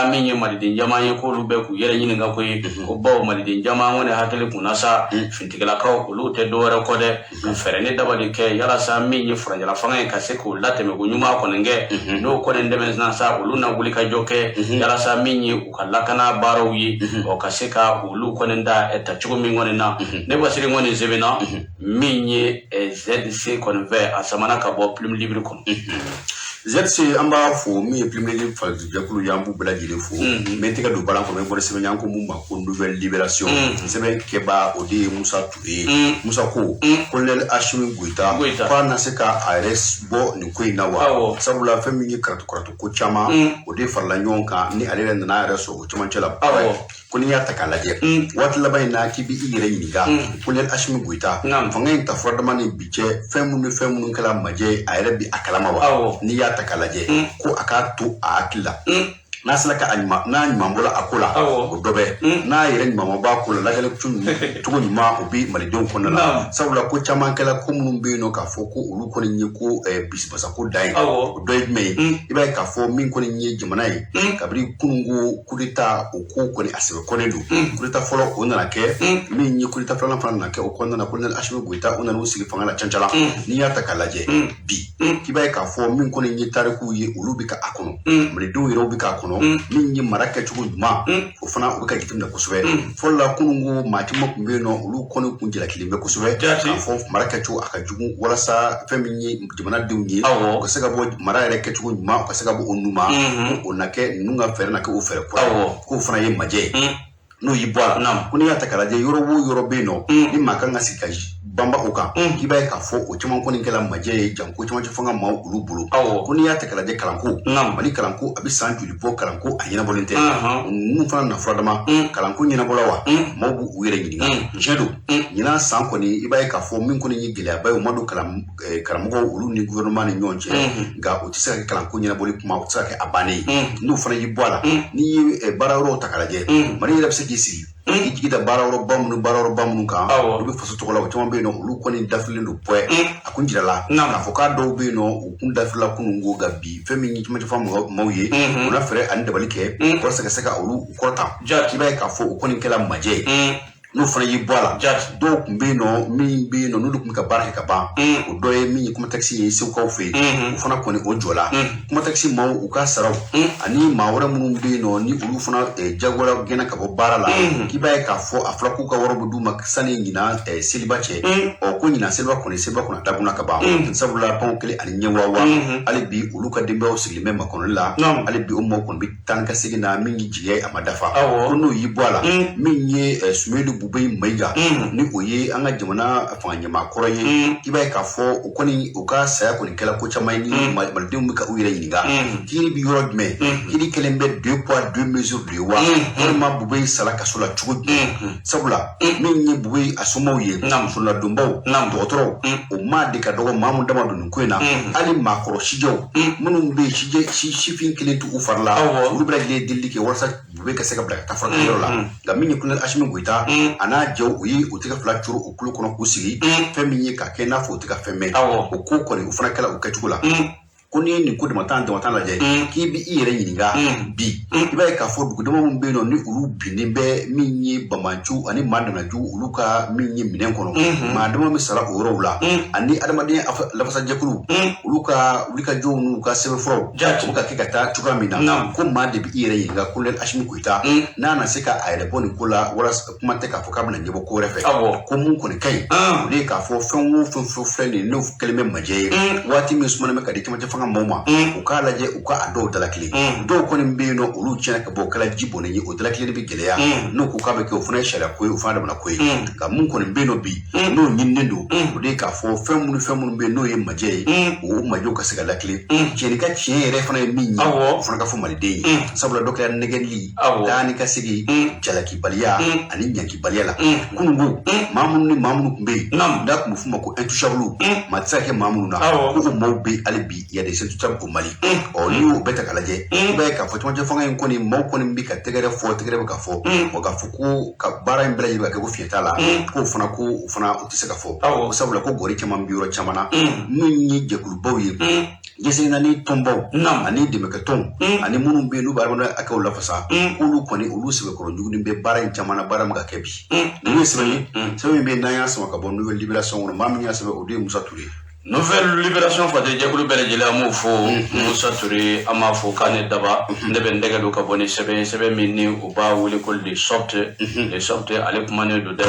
min ye maliden jama ye k'olu bɛ k'u yɛrɛ ɲininka ko ye ko bawo maliden jama kɔni hakili kunna sa fintigilakaw olu tɛ dɔwɛrɛ kɔ dɛ ka fɛɛrɛ ni dabali kɛ yalasa min ye Faranjala fanga ye ka se k'o latɛmɛ ko ɲuman kɔni kɛ n'o kɔni dɛmɛ sa olu na wuli ka jɔ kɛ yalasa min ye u ka lakana baaraw ye ka se ka olu kɔni da tacogo min kɔni na ne Basiri kɔni sɛbɛnna min ye ZC kɔni fɛ a samana ka bɔ plume libre kɔnɔ ZC an b'a fɔ min ye plume libre jakulu y'an b'u bɛɛ lajɛlen fo mais tɛgɛ don balan kɔnɔ bɔra sɛbɛn y'an ko mun ma ko nouvelle libération sɛbɛn kɛba o de ye Musa Ture Musa ko colonel Asimi Goyita k'a na se ka a yɛrɛ bɔ nin ko in na wa sabula fɛn min ye karatu ko caman o de farala ɲɔgɔn kan ni ale yɛrɛ nana a yɛrɛ sɔrɔ o camancɛ la ko n'i y'a ta k'a lajɛ waati laban in na k'i b'i yɛrɛ ɲininka colonel Asimi Goyita fanga in ta furadama ni bi cɛ fɛn minnu kɛla majɛ a yɛrɛ bi a kalama wa n'i y'a ta k'a lajɛ ko a k'a to a hakili la n'a sera ka n'a ɲuman bɔla a ko la o dɔ bɛ n'a yɛrɛ ɲuman ma bɔ a ko la lajɛli cogo ɲuman o bɛ malidenw kɔnɔna na sabula ko caman kɛla ko minnu bɛ yen nɔ k'a fɔ ko olu kɔni ye ko bisibasa ko dan ye o dɔ ye jumɛn ye i b'a ye k'a fɔ min kɔni ye jamana ye kabini kununko coup d'etat o ko kɔni a sɛbɛkɔrɔlen don coup d'etat fɔlɔ o nana kɛ min ye coup d'etat filanan fana nana kɛ o kɔnɔna na colonel Asimi Goyita o nana o sigi fanga la cancala n'i y'a ta k'a lajɛ bi i b'a ye k'a fɔ min kɔni ye tarikuw ye olu bɛ ka a kɔnɔ malidenw yɛrɛw bɛ k'a kɔnɔ kono min yi maraka chugu ma o fana o ka jitin da kusube folla kunungo mati mo kumbe no ulu kono kunjila kilimbe kusube ka fo maraka chu aka jugu wala sa feminyi jimana dungi ko sega bo maraka ke chugu ma ko sega bo onuma o nake nunga fere nake o fere ko fana yi maje no yibwa kuni ya takalaje yoro beno ni makanga sikaji bamba oka kiba ka fo o chama koni kala maje janko chama chafanga ma ulubulu kuni ya takalaje kalanko mali kalanko abi sanju lipo kalanko ayina volonté nu fana na fradama kalanko nyina bolawa mobu uire nyinga jedo nyina san koni iba ka fo min koni nyigila bayo madu karamugo ulu ni gouvernement ni nyonche ga o tisaka kalanko nyina boli kuma o tisaka abane nu fana yibwala ni bararo takalaje mari rabse siri igida barawro bamnu ka do faso to lawo tuma be no lu koni dafile do poe akunjira la na foka do be no ukun dafila kunungo gabi femi nyi tuma fa mawye ona fere an dabalike ko saka olu korta kiba ka fo ukoni kala maje no fana yibwala do kumbe no mi be no no kumka baraka ka ba o do e mi kuma taxi yi se ko fe o fana koni o jola kuma taxi ma o ka saraw ani ma wora mun be no ni ulu fana jagora gena ka bo barala kiba ka fo afla ku ka woro bu mak sani nyina silibache o ko nyina silba koni dabuna ka ba sabula pon kele ani nyewawa ali bi ulu ka dembe o sigile mema kono la ali bi o mo kon bi tan ka sigina mi ngi jiye amadafa ko no yibwala mi nye sumedu bubay maiga ni oye anga jamana afanya makoro ye kiba ka fo okoni oka saya koni kala ko chamai ni malde mu ka uyira yinga kiri bi yoro me kiri kelembe 2 poids 2 mesures de wa vraiment bubay sala kasola chugo sabula min ni bubay asomo ye sula dumbaw dotoro o ma de ka dogo mamu dama dun kuina ali makoro shijo munum be shije shifin kilentu ufarla rubra le dilli ke warsa bubay ka sega bla ta farka yola ga min kunal ashmin goita ana jaw uyi utika flacture okulu kono kusigi feminye ka kena fo utika femme o ko ko ni ufana kala ukachula kuni ni kudi matanda la je ki bi ire yininga bi iba ka fo du dama mun be no ni uru bi ni be minyi bamanchu ani mandana ju uluka minyi minen kono madama mi sara urowla ani adama de la fasa jakulu uluka jo nu ka sebe fro uka kikata chuka mina ko made bi ire yininga kulen ashmi kuita nana sika ayre boni kula wala kuma te ka fo kabna njebo ko refe ko mun ko ni kai le ka fo fenwu freni no kelme maje wati mi sumana me ka de kima moma ukala je uka ado dalakli do ko ni mbino ulu chena ka bokala jibo ni o dalakli bi geleya no ku ka be ko funa shara ko u fanda na ko ka mun ko ni mbino bi no nyinnendo de ka fo femu be no ye maje o majo ka siga dalakli cheni ka chere fana minyi funa ka fo malide sabula dokla negeli dani ka sigi jalaki baliya ani nyanki baliyala kunungu mamun kumbe da ku fuma ko entushabulu matsake mamun na ko mo be alibi ya de tutam ko mali o ni o beta kalaje be ka fo tonje fanga en koni mo koni bi ka tegere ka fo o ga fuku ka bara en belaji ba ka ko fietala ko funa o tise ka fo o sabula ko gori chama mbiro chamana nyi je kul bawi yese ngani tombo ani de mekaton ani munum be lu barba aka wala fasa ulu koni ulu sebe ko njugni be bara en chamana bara mga kebi ni sebe be na ya sama ka bon nouvelle libération on mamnya sebe o de Musa Touré nouvelle libération fate jakulu bele jele amufo Musa Touré amafo kane daba ndebe ndega do ka boni sebe minni uba wuli ko de sorte ale kumane do de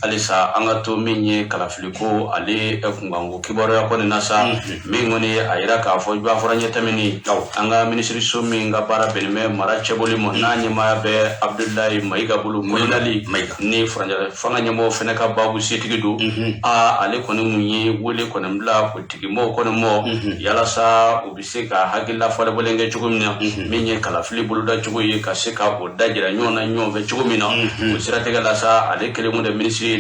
alisa angato minye kala filiko ale ekungango kiboro ya kone nasa mingoni ayira ka fo ba foranye tamini anga ministry so minga para benme mara cheboli mo nanye ma be Abdullahi Maiga bulu kolali ni franja fanga nyamo fenaka babu setigido ale kone munyi wuli kone ko tigimo ko mo yala sa ubiseka hagilla fole bolenge chugumina minye kala fili buluda chugoyi ka seka o dajira nyona nyove chugumina usirate gala sa ale kele mu de ministry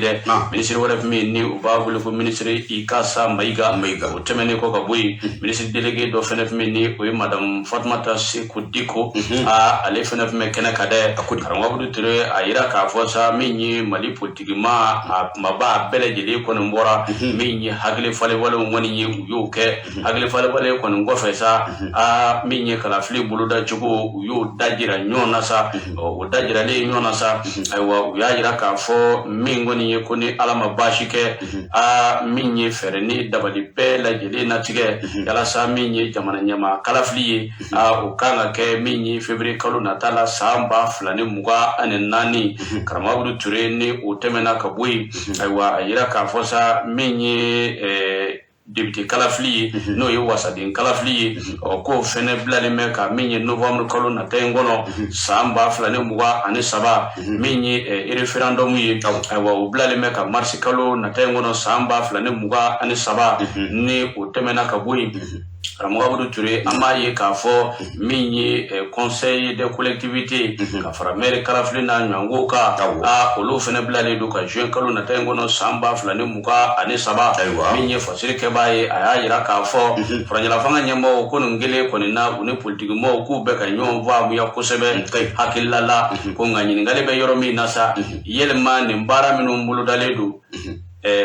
wala mi ni ubabulu ko ministry ikasa maiga o temene ko ka boyi ministry délégué do fenef mi ni o madame Fatmata Sekou Diko ale fenef me kena kade karanwa budu tere ayira ka fosa minyi mali politique ma maba bele jeli ko mbora minyi hagile fole wala ngoni ye u y'o kɛ hakili falebale kɔni kɔfɛ sa min ye kalafili boloda cogo u y'o dajira ɲɔgɔn na sa o dajiralen ɲɔgɔn na sa ayiwa u y'a yira k'a fɔ min kɔni ye ko ni ala ma baasi kɛ min ye fɛɛrɛ ni dabali bɛɛ lajɛlen natigɛ yalasa min ye jamana ɲɛma kalafili ye o kan ka kɛ min ye février kalo nata la san 2024 Karamɔgɔ Ture ni o tɛmɛna ka bɔ yen ayiwa a yira k'a fɔ sa min ye député kalafili ye n'o ye wasaden kalafili ye ko fɛnɛ bilalen bɛ ka min ye novembre kalo nata in kɔnɔ san 2023 min ye référendum ye ayiwa o bilalen bɛ ka mars kalo nata in kɔnɔ san 2023 ni o tɛmɛna ka bɔ yen Karamɔgɔ Ture an b'a ye k'a fɔ min ye conseil de collectivité ka fara maire kalafili n'a ɲɔgɔnko kan olu fɛnɛ bilalen don ka juin kalo nata in kɔnɔ san 2023 min ye fasiri kɛbaa ye a y'a yira k'a fɔ faranjalafanga ɲɛmɔgɔw ko nin kelen kɔni na u ni politique mɔgɔw k'u bɛ ka ɲɔgɔn faamuya kosɛbɛ hakilila la ko nka ɲininkali bɛ yɔrɔ min na sa yɛlɛma nin baara minnu bolodalen don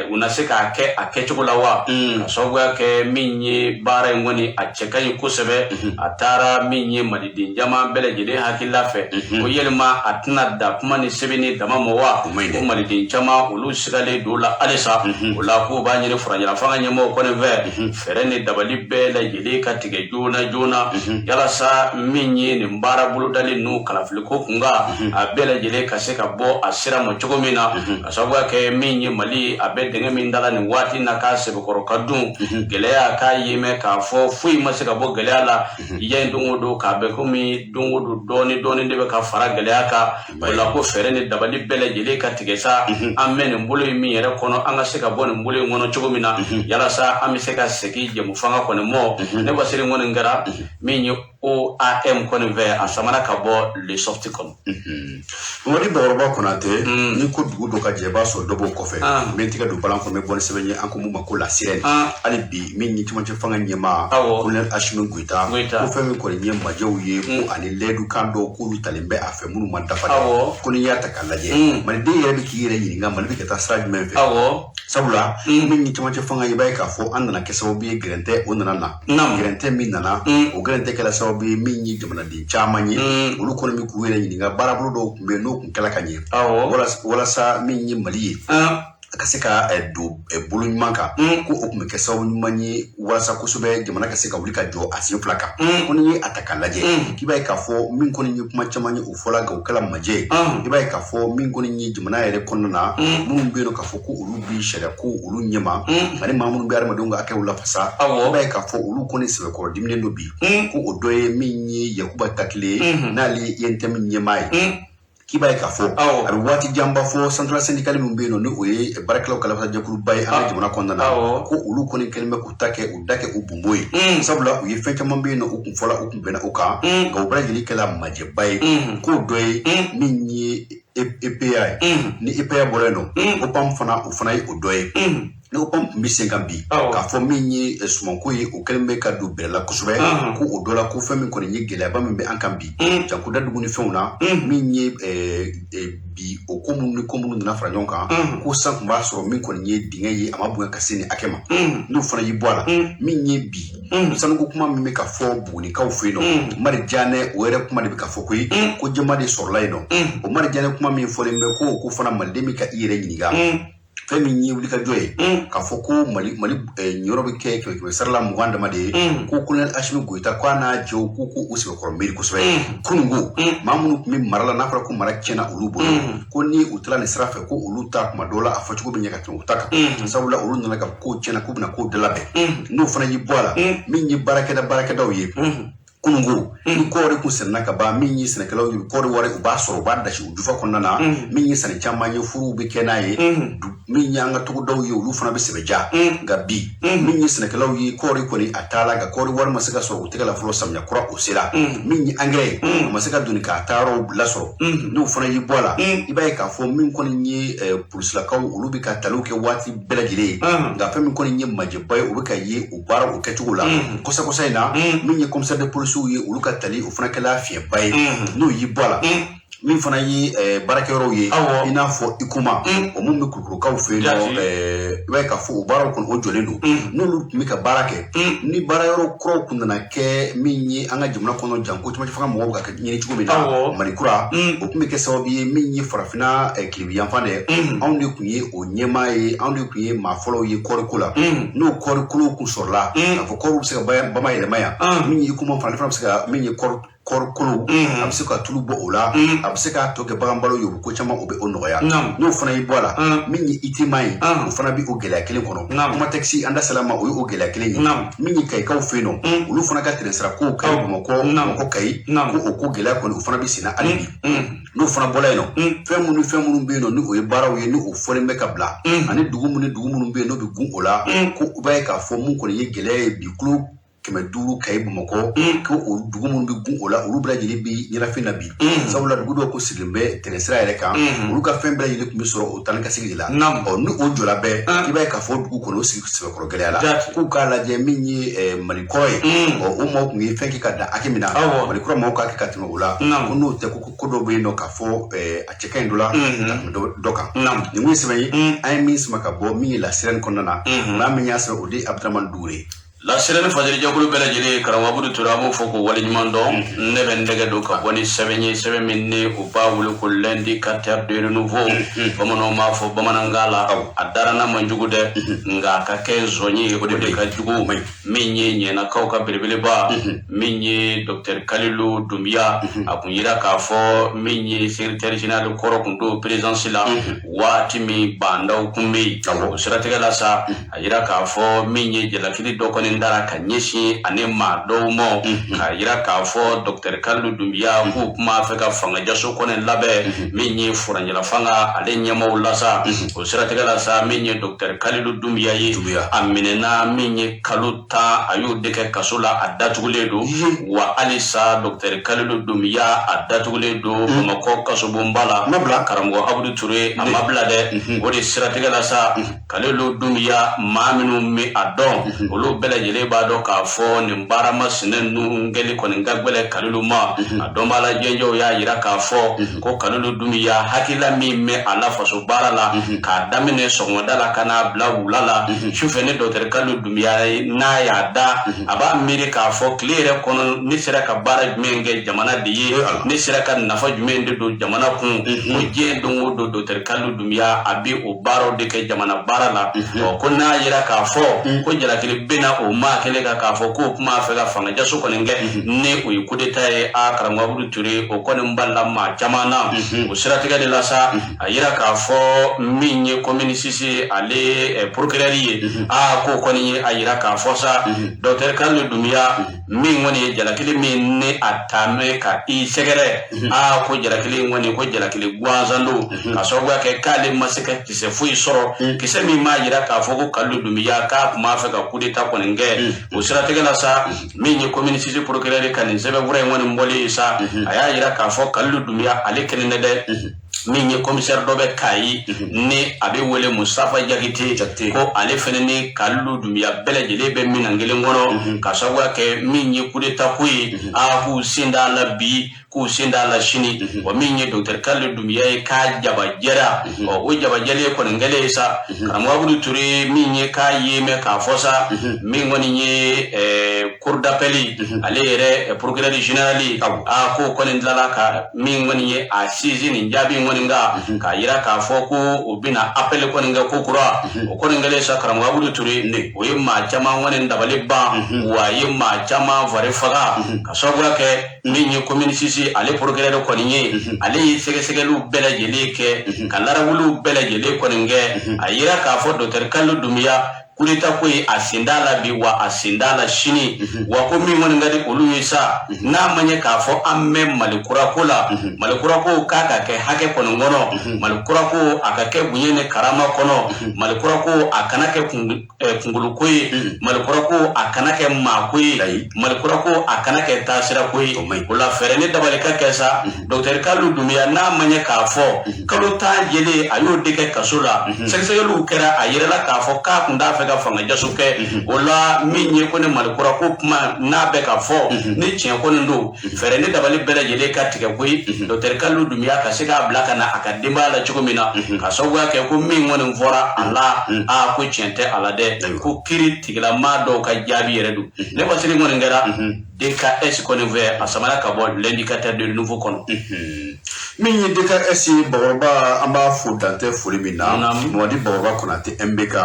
u na se k'a kɛ a kɛcogo la wa ka sababuya kɛ min ye baara in kɔni a cɛ ka ɲi kosɛbɛ a taara min ye maliden jama bɛɛ lajɛlen hakilila fɛ ko yɛlɛma a tɛna da kuma ni sɛbɛnni dama ma wa ko maliden caman olu sigalen don la halisa o la k'u b'a ɲini faranjalafanga ɲɛmɔgɔw kɔni fɛ fɛɛrɛ ni dabali bɛɛ lajɛlen ka tigɛ joona joona yalasa min ye nin baara bolodalen n'u kalafiliko kun kan a bɛɛ lajɛlen ka se ka bɔ a sira ma cogo min na ka sababuya kɛ min ye Mali a bɛ dengɛ min dala nin waati na k'a sɛbɛkɔrɔ ka dun gɛlɛya k'a ye mɛn k'a fɔ foyi ma se ka bɔ gɛlɛya la yan don o don k'a bɛ komi don o don dɔɔni de bɛ ka fara gɛlɛya kan o la ko fɛɛrɛ ni dabali bɛɛ lajɛlen ka tigɛ sa an bɛ nin bolo in min yɛrɛ kɔnɔ an ka se ka bɔ nin bolo in kɔnɔ cogo min na yalasa an bɛ se ka segin jɛmu fanga kɔni mɔ ne basiri kɔni kɛra min ye OAM kɔni fɛ a samana ka bɔ le sorti kɔnɔ Mamadi Bakɔrɔba Konate ni ko dugu dɔ ka jɛ i b'a sɔrɔ dɔ b'o kɔfɛ n bɛ tigɛ don balan kɔnɔ n bɛ bɔ ni sɛbɛn ye an ko mun ma ko la sirène hali bi min ni cɛmancɛ fanga ɲɛmaa Colonel Assimi Goïta ko fɛn min kɔni ye majɛw ye ko ani lɛdu kan dɔw k'olu talen bɛ a fɛ minnu ma dafa ko ni y'a ta k'a lajɛ maliden yɛrɛ bɛ k'i yɛrɛ ɲininka Mali bɛ ka taa sira jumɛn fɛ sabula min ni cɛmancɛ fanga ye i b'a ye k'a fɔ an nana kɛ sababu ye gɛrɛntɛ o nana na gɛrɛntɛ min nana o gɛrɛntɛ kɛla sababu ye min ye jamanaden caman ye olu kɔni bɛ k'u yɛrɛ ɲininka baarabolo dɔw tun bɛ yen n'o tun kɛla ka ɲɛ walasa min ye Mali ye a ka se ka don bolo ɲuman kan ko o tun bɛ kɛ sababu ɲuman ye walasa kosɛbɛ jamana ka se ka wuli ka jɔ a sen fila kan ko ni ye a ta k'a lajɛ k'i b'a ye k'a fɔ min kɔni ye kuma caman ye o fɔla o kɛla majɛ ye i b'a ye k'a fɔ min kɔni ye jamana yɛrɛ kɔnɔna na minnu bɛ yen k'a fɔ ko olu bi sariya ko olu ɲɛma ani maa minnu bɛ adamadenw ka hakɛw lafasa i b'a ye k'a fɔ olu kɔni sɛbɛkɔrɔ diminen don bi ko o dɔ ye min ye Yakuba Takile n'ale ye ntɛmi ɲɛmaa ye k'i b'a ye k'a fɔ a bɛ waati janba fɔ central syndical min bɛ yen nɔ ni o ye baarakɛlaw ka lafasajɛkuluba ye an ka jamana kɔnɔna na ko olu kɔni kɛlen bɛ k'u ta kɛ u da kɛ u bunbo ye sabula u ye fɛn caman bɛ yen nɔ u kun fɔla u kun bɛnna o kan nka u bɛɛ lajɛlen kɛla majɛba ye k'o dɔ ye min ye EPA ye ni EPA bɔra yen nɔ OPAM fana o fana ye o dɔ ye ni OPAM tun bɛ sen kan bi k'a fɔ min ye sumanko ye o kɛlen bɛ ka don bɛrɛ la kosɛbɛ ko o dɔ la ko fɛn min kɔni ye gɛlɛyaba min bɛ an kan bi jankoda dugu ni fɛnw na min ye bi o ko minnu ni ko minnu nana fara ɲɔgɔn kan ko san tun b'a sɔrɔ min kɔni ye dingɛ ye a ma bonya ka se nin hakɛ ma n'o fana y'i bɔ a la min ye bi sanuko kuma min bɛ ka fɔ Bugunikaw fɛ yen nɔ Marijanɛ o yɛrɛ kuma de bɛ ka fɔ koyi ko jɛma de sɔrɔla yen nɔ o Marijanɛ kuma min fɔlen bɛ ko fana maliden bɛ ka i yɛrɛ ɲininka fɛn min ye wulikajɔ ye k'a fɔ ko Mali ɲɔrɔ bɛ kɛ kɛmɛ sarala 20 dama de ye ko Colonel Assimi Goïta k'a n'a jɛw ko u sɛbɛkɔrɔ miiri kosɛbɛ kununko maa minnu tun bɛ mara la n'a fɔra ko mara tiɲɛna olu bolo ko ni u taara nin sira fɛ ko olu ta kuma dɔw la a fɔcogo bɛ ɲɛ ka tɛmɛ u ta kan sabula olu nana ka ko tiɲɛna k'u bɛna ko dalabɛn n'o fana y'i bɔ a la min ye baarakɛdaw ye kununko ni kɔɔri kun sɛnɛna ka ban min ye sɛnɛkɛlaw ye kɔɔri wari u b'a sɔrɔ u b'a dasi u jufa kɔnɔna na min ye sɛnɛ caman ye furuw bɛ kɛ n'a ye min ye an ka togodaw ye olu fana bɛ sɛbɛja nka bi min ye sɛnɛkɛlaw ye kɔɔri kɔni a taala nka kɔɔri wari ma se ka sɔrɔ u tɛgɛ la fɔlɔ samiya kura o sera min ye angɛrɛ ye a ma se ka doni k'a taa yɔrɔw lasɔrɔ n'o fana y'i bɔ a la i b'a ye k'a fɔ min kɔni ye polisilakaw olu bɛ ka taliw kɛ waati bɛɛ lajɛlen ye nka fɛn min kɔni ye majɛba ye o bɛ ka ye o baara o kɛcogo la kɔsa in na min ye commissaire de police ye olu ka tali o fana kɛla fiɲɛba ye n'o y'i bɔ a la min fana ye barakɛyɔrɔw ye i n'a fɔ ikuma o mun bɛ kurukurukaw fɛ yen nɔ i b'a ye k'a fɔ o baaraw kɔni o jɔlen don n'olu tun bɛ ka baara kɛ ni baarayɔrɔ kuraw kun nana kɛ min ye an ka jamana kɔnɔ janko caman fanga mɔgɔw bɛ ka ɲini cogo min na malikura o tun bɛ kɛ sababu ye min ye farafinna kilebiyanfan dɛ anw de tun ye o ɲɛmaa ye anw de tun ye maa fɔlɔw ye kɔɔriko la n'o kɔɔrikolow kun sɔrɔla k'a fɔ kɔɔriw bɛ se ka bamayɛlɛma yan min ye ikuma fana bɛ se ka min ye kɔɔrikolo a bɛ se ka tulu bɔ o la a bɛ se k'a tɔ kɛ bagan balo ye ko caman o bɛ o nɔgɔya n'o fana y'i bɔ a la min ye itima ye o fana bɛ o gɛlɛya kelen kɔnɔ kuma tɛkisi an da salama o ye o gɛlɛya kelen ye min ye kayikaw fɛ yen nɔ olu fana ka tɛrɛsira kow kayi bamakɔ kayi ko o ko gɛlɛya kɔni o fana bɛ senna hali bi n'o fana bɔla yen nɔ fɛn minnu bɛ yen nɔ ni o ye baaraw ye ni o fɔlen bɛ ka bila ani dugu minnu bɛ yen n'o bɛ gun o la ko u b'a ye k'a fɔ mun kɔni ye gɛlɛya ye bi kulo 500 kayi bamakɔ ko o dugu minnu bɛ gun o la olu bɛɛ lajɛlen bɛ ɲɛnafin na bi sabula dugu dɔw ko sigilen bɛ tɛrɛsira yɛrɛ kan olu ka fɛn bɛɛ lajɛlen tun bɛ sɔrɔ o taa ni ka segin de la ni o jɔla bɛɛ i b'a ye k'a fɔ dugu kɔnɔ o sɛbɛkɔrɔ gɛlɛya la k'u k'a lajɛ min ye malikɔrɔ ye o maaw tun ye fɛn kɛ ka dan hakɛ min na malikɔrɔ maaw k'a kɛ ka tɛmɛ o la ko n'o tɛ ko dɔw bɛ yen nɔ k'a fɔ a cɛ ka ɲi dɔ la ka tɛmɛ dɔ kan nin kun ye sɛbɛn ye an ye min sama ka bɔ min ye lasirani kɔnɔna na maa min y'a sɛbɛn o de ye Abdramane Dure Lasirani fajirijakulu bɛɛ lajɛlen karamɔgɔ Ture an b'o fɔ k'o waleɲuman dɔn ne bɛ n tɛgɛ don ka bɔ ni sɛbɛn ye sɛbɛn min ni u b'a wele ko lundi 4 de renouveau bamananw b'a fɔ bamanankan la a dara n'a man jugu dɛ nka a ka kɛ nzɔnye ye o de ka jugu min ye ɲɛnakaw ka belebeleba min ye Dr Kalilu Dumbiya a kun yira k'a fɔ min ye secrétaire général kɔrɔ kun don présidence la waati min bandaw kun bɛ yen o siratigɛ la sa a yira k'a fɔ min ye jalakili dɔ kɔni dara ka ɲɛsin ani maa dɔw ma ka yira k'a fɔ Dr Kalilu Dumbiya k'u kuma fɛ ka fangajaso kɔni labɛn min ye furanjɛla fanga ale ɲɛmaaw la sa o siratigɛ la sa min ye Dr Kalilu Dumbiya ye a minɛna min ye kalo 10 a y'o de kɛ kaso la a datugulen don wa halisa Dr Kalilu Dumbiya a datugulen don Bamakɔ kasobonba la karamɔgɔ Abudu Ture a ma bila dɛ o de siratigɛ la sa Kalilu Dumbiya maa minnu bɛ a dɔn olu bɛɛ lajɛlen b'a dɔn k'a fɔ nin baara masina ninnu kɛli kɔni ka gɛlɛn Kalilu ma a dɔn b'a la jɛnjɛw y'a yira k'a fɔ ko Kalilu Dumbiya hakilila min bɛ a la faso baara la k'a daminɛ sɔgɔmada la ka n'a bila wula la sufɛ ni Dr Kalilu Dumbiya n'a y'a da a b'a miiri k'a fɔ tile yɛrɛ kɔnɔ ne sera ka baara jumɛn kɛ jamana de ye ne sera ka nafa jumɛn de don jamana kun ko diɲɛ don o don Dr Kalilu Dumbiya a bɛ o baaraw de kɛ jamana baara la ko n'a yira k'a fɔ ko jalakili bɛna o maa kelen kan k'a fɔ k'o kuma fɛ ka fangajaso kɔni kɛ ni o ye coup d'état ye a karamɔgɔ Abudu Ture o kɔni balila maa caman na o siratigɛ de la sa a yira k'a fɔ min ye commune 6 ale procureur ye k'o kɔni ye a yira k'a fɔ sa Dr Kalilu Dumbiya min kɔni ye jalakili min ni a taamɛ ka i sɛgɛrɛ ko jalakili kɔni ko jalakili gansan don ka sababuya kɛ k'ale ma se ka kisɛ foyi sɔrɔ kisɛ min m'a yira k'a fɔ ko Kalilu Dumbiya k'a kuma fɛ ka coup d'état kɔni kɛ o siratigɛ la sa min ye commune 6 procureur ka nin sɛbɛnfura in kɔni bɔlen sa a y'a yira k'a fɔ Kalilu Dumbiya ale kelen dɛ min ye commissaire dɔ bɛ Kayi ni a bɛ wele Mustafa Jakite ko ale fana ni Kalilu Dumbiya bɛɛ lajɛlen bɛ minan kelen kɔnɔ ka sababuya kɛ min ye coup d'état ko ye k'u sen d'a la bi k'u sen d'a la sini wa min ye Dr Kalilu Dumbiya ye k'a jabajɛra o jabajɛlen kɔni kɛlen sa karamɔgɔ Abudu Ture min ye k'a ye mɛ k'a fɔ sa min kɔni ye cour d'appel ale yɛrɛ procureur général k'o kɔni tilala ka min kɔni ye a saisie nin jaabi kɔni kan k'a yira k'a fɔ ko o bɛna appel kɔni kɛ ko kura o kɔni kɛlen sa karamɔgɔ Abudu Ture o ye maa caman kɔni dabali ban wa a ye maa caman fari faga ka sababuya kɛ min ye commune 6 ale procureur kɔni ye ale ye sɛgɛsɛgɛliw bɛɛ lajɛlen kɛ ka larawuliw bɛɛ lajɛlen kɔni kɛ a yira k'a fɔ Dr Kalilu Dumbiya coup d'état ko ye a sen d'a la bi wa a sen d'a la sini wa ko min kɔni ka di olu ye sa n'a ma ɲɛ k'a fɔ an bɛ Malikura ko la Malikura ko k'a ka kɛ hakɛ kɔni kɔnɔ Malikura ko a ka kɛ bonya ni karama kɔnɔ Malikura ko a kana kɛ kunkolo ko ye Malikura ko a kana kɛ maa ko ye Malikura ko a kana kɛ taasira ko ye o la fɛɛrɛ ni dabali ka kɛ sa Dr Kalilu Dumbiya n'a ma ɲɛ k'a fɔ kalo 10 jɛlen a y'o de kɛ kaso la sɛgɛsɛgɛliw kɛra a yirala k'a fɔ k'a kun t'a fɛ ka fanga jaso kɛ o la min ye ko ne malikura ko kuma n'a bɛ ka fɔ ni tiɲɛ ko nin don fɛrɛ ni dabali bɛɛ lajɛlen ka tigɛ koyi Dr Kalilu Dunbiya ka se k'a bila ka na a ka denbaya la cogo min na ka sababuya kɛ ko min kɔni fɔra a la ko tiɲɛ tɛ a la dɛ ko kiiri tigilama dɔw ka jaabi yɛrɛ don ne Basiri kɔni kɛra DKS kɔni fɛ a samara ka bɔ l'indicateur de nouveau kɔnɔ min ye DKS Bakɔrɔba an b'a fo dantɛ foli min na Mamadi Bakɔrɔba Konate MBK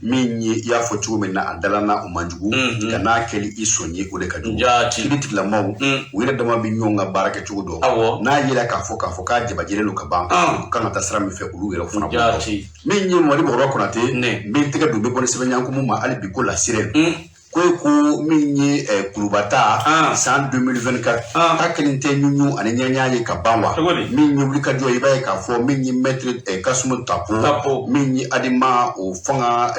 min ye i y'a fɔ cogo min na a dalanna o man jugu ka n'a kɛli i sɔn ye o de ka jugu kiiri tigilamaw u yɛrɛ dama bɛ ɲɔgɔn ka baara kɛ cogo dɔn n'a yera k'a fɔ k'a jabajɛlen don ka ban u kan ka taa sira min fɛ olu yɛrɛ fana bɔ min ye Mamadi Bakɔrɔba Konate min tɛgɛ don bɛ bɔ ni sɛbɛnɲɛnkumu ma hali bi ko la sirɛn ko min ye Kulubata san 2024 ka kelen tɛ ɲuɲu ani ɲɛɲɛ ye ka ban wa min ye wulikajɔ i b'a ye k'a fɔ min ye Maître Kasumu Tapo min ye Adima o fanga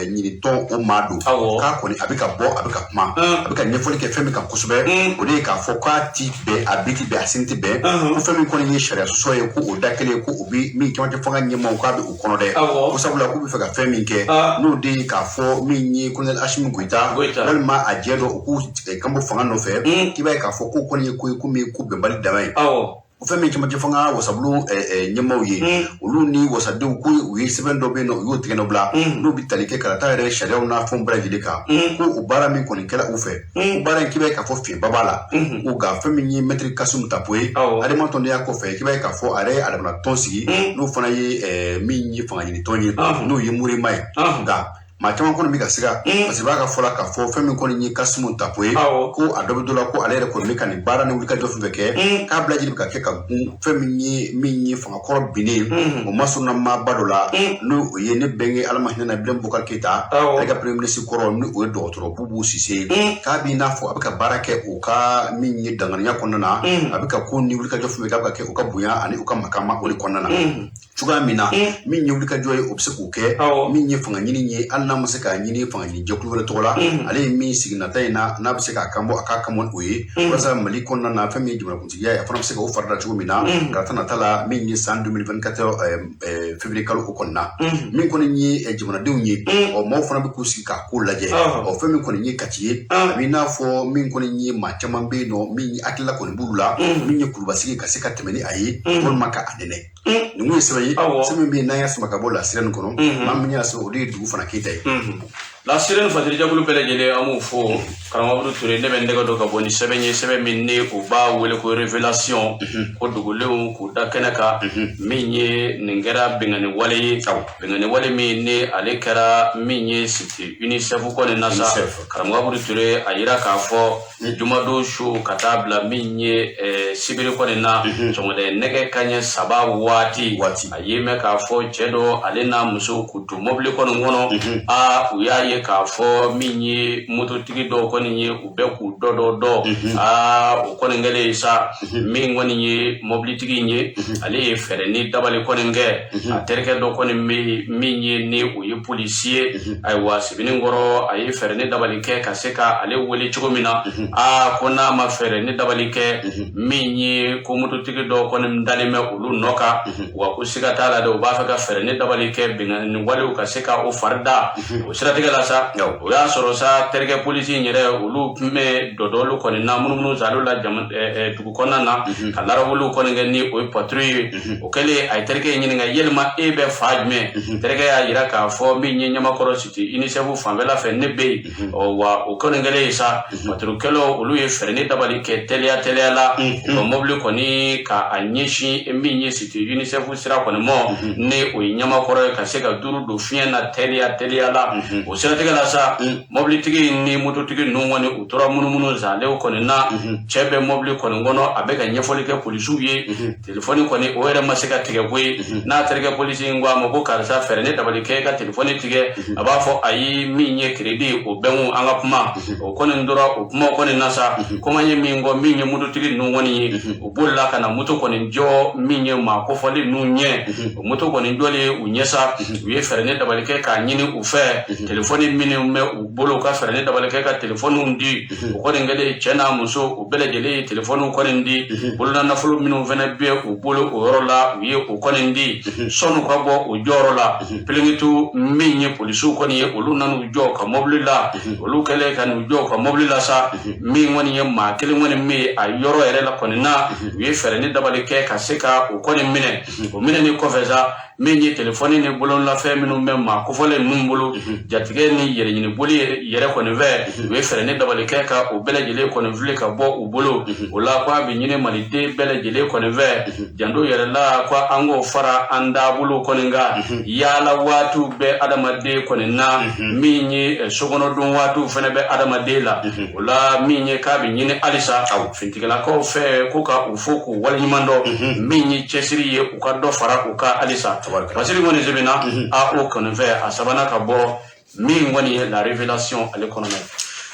ɲinitɔn o maa don k'a kɔni a bɛ ka bɔ a bɛ ka kuma a bɛ ka ɲɛfɔli kɛ fɛn min kan kosɛbɛ o de ye k'a fɔ k'a ti bɛn a bi ti bɛn a sen ti bɛn ko fɛn min kɔni ye sariya sɔsɔ ye ko o da kelen ko o bi min cɛmancɛ fanga ɲɛmaaw k'a bɛ o kɔnɔ dɛ ko sabula k'u bɛ fɛ ka fɛn min kɛ n'o de ye k'a fɔ min ye Colonel Asimi Goita walima a jɛ dɔ u k'u kanbɔ fanga nɔfɛ k'i b'a ye k'a fɔ ko kɔni ye ko ye ko min ye ko bɛnbali dama ye o fɛn min cɛmancɛ fanga wasabulon ɲɛmaaw ye olu ni wasadenw ko u ye sɛbɛn dɔ bɛ yen nɔ u y'o tigɛ nɔ bila n'u bɛ tali kɛ ka taa yɛrɛ sariyaw n'a fɛnw bɛɛ lajɛlen kan ko o baara min kɔni kɛra u fɛ o baara in k'i b'a ye k'a fɔ fiɲɛba b'a la ko nka fɛn min ye Maître Kasumu Tapo ye Adama tɔndenya kɔfɛ k'i b'a ye k'a fɔ a yɛrɛ ye adamana tɔn sigi n'o fana ye min ye fanga ɲinitɔn ye n'o ye Murema ye nka maa caman kɔni bɛ ka siga parce que b'a ka fɔ la k'a fɔ fɛn min kɔni ye Kasumu Tapo ye ko a dɔ bɛ dɔ la ko ale yɛrɛ kɔni bɛ ka nin baara ni wulikajɔ fɛn fɛn kɛ k'a bila lajɛlen bɛ ka kɛ ka gun fɛn min ye fangakɔrɔ binnen o masɔnna maaba dɔ la n'o ye ne bɛnkɛ Alama hinɛ na Ibrahim Boubacar Keita ale ka premier ministre kɔrɔ ni o ye dɔgɔtɔrɔ Bubu Sise k'a b'i n'a fɔ a bɛ ka baara kɛ o ka min ye danganiya kɔnɔna na a bɛ ka ko ni wulikajɔ fɛn fɛn k'a bɛ ka kɛ o ka bonya ani o ka makama o de kɔnɔna na cogoya min na min ye wulikajɔ ye o bɛ se k'o kɛ min ye fanga ɲini ye hali n'a ma se k'a ɲini fanga ɲini jɛkulu wɛrɛ tɔgɔ la ale ye min sigi nata in na n'a bɛ se k'a kanbɔ a k'a kanbɔ o ye walasa Mali kɔnɔna na fɛn min ye jamanakuntigiya ye a fana bɛ se k'o fara da cogo min na ka taa nata la min ye san 2024 février kalo o kɔnɔna min kɔni ye jamanadenw ye maaw fana bɛ k'u sigi k'a ko lajɛ fɛn min kɔni ye kati ye a b'i n'a fɔ min kɔni ye maa caman bɛ yen nɔ min ye hakilila kɔni b'olu la min ye kurubasigi ka se ka tɛmɛ ni a ye walima ka a nɛnɛ nin kun ye sɛbɛn ye sɛbɛn min bɛ yen n'an y'a sama ka bɔ lasira nin kɔnɔ maa min y'a sɔrɔ o de ye dugu fana Keita ye la sirène fatiri jagulu bɛɛ lajɛlen an b'u fo karamɔgɔ Ture ne bɛ n tɛgɛ don ka bɔ ni sɛbɛn ye sɛbɛn min ni u b'a wele ko révélation ko dugulenw k'u da kɛnɛ kan min ye nin kɛra bɛnkanni wale ye bɛnkanni wale min ni ale kɛra min ye site UNICEF kɔni na sa karamɔgɔ Ture a yira k'a fɔ jumadon su ka taa bila min ye sibiri kɔni na sɔgɔmada nɛgɛ kanɲɛ 3 waati a ye mɛn k'a fɔ cɛ dɔ ale n'a muso k'u to mobili kɔni kɔnɔ u y'a ye k'a fɔ min ye mototigi dɔw kɔni ye u bɛ k'u dɔ o kɔni kɛlen sa min kɔni ye mobilitigi ye ale ye fɛɛrɛ ni dabali kɔni kɛ a terikɛ dɔ kɔni bɛ min ye ni o ye polisi ye ayiwa Sebenikɔrɔ a ye fɛɛrɛ ni dabali kɛ ka se ka ale wele cogo min na ko n'a ma fɛɛrɛ ni dabali kɛ min ye ko mototigi dɔw kɔni dalen bɛ olu nɔ kan wa ko siga t'a la dɛ u b'a fɛ ka fɛɛrɛ ni dabali kɛ bɛnkanni walew ka se ka o fari da o siratigɛ la sa o y'a sɔrɔ sa terikɛ polisi in yɛrɛ olu tun bɛ dɔdɔlu kɔni na munumunu zalo la dugu kɔnɔna na ka larawuliw kɔni kɛ ni o ye patrouille ye o kɛlen a ye terikɛ in ɲininka yalima e bɛ fa jumɛn terikɛ y'a yira k'a fɔ min ye Ɲamakɔrɔ site UNICEF fanfɛla fɛ ne bɛ yen wa o kɔni kɛlen sa patrouillekɛlaw olu ye fɛɛrɛ ni dabali kɛ teliya la u ka mobili kɔni ka a ɲɛsin min ye site UNICEF sira kɔni mɔ ni o ye Ɲamakɔrɔ ye ka se ka duuru don fiɲɛ na teliya la o siratigɛ la sa mobilitigi ni mototigi ninnu kɔni u tora munumunu zalew kɔni na cɛ bɛ mobili kɔni kɔnɔ a bɛ ka ɲɛfɔli kɛ polisiw ye telefɔni kɔni o yɛrɛ ma se ka tigɛ koyi n'a terikɛ polisi in ko a ma ko karisa fɛɛrɛ ne dabali kɛ ka telefɔni tigɛ a b'a fɔ ayi min ye crédit o bɛnw an ka kuma o kɔni tora o kuma kɔni na sa koman ye min kɔ min ye mototigi ninnu kɔni ye o bolila ka na moto kɔni jɔ min ye maa kofɔli ninnu ɲɛ o moto kɔni jɔlen u ɲɛ sa u ye fɛɛrɛ ne dabali kɛ k'a ɲini u fɛ telefɔni telefoni mini me u bolo ka fere ne dabale ke ka telefonu ndi ko ne ngade chena muso u bele jele telefonu ko ndi bolo na nafulu minu vena be u bolo u yorola u ye u ko ndi sonu ko bo u jorola pelingitu minye polisu ko ni ulu nanu jo ka mobli la ulu kele kan jo ka mobli la sa mi ngoni ye ma kele ngoni mi a yoro ere la ko na u ye fere ne dabale ke ka seka u ko mine o mine ni ko feza minye telefoni ni bolo la fe minu memma ko fole numbulu jatige ni yere ni boli yere ko ne ve we fere ne dabale ke ka o bele jele ko ne vle ka bo u bolo o la kwa bi nyine malite bele jele ko ne ve jando yere la kwa ango fara anda bulu ko ne nga yala watu be adamade ko ne na minye sogono dun watu fene be adamade la o la minye ka bi nyine alisa fintigala ko fe ko ka u foku wal nyimando minye chesiri ye u ka do fara u ka alisa parce que ngoni zebina a o kon ve a sabana ka bo min ngoni la révélation à l'économie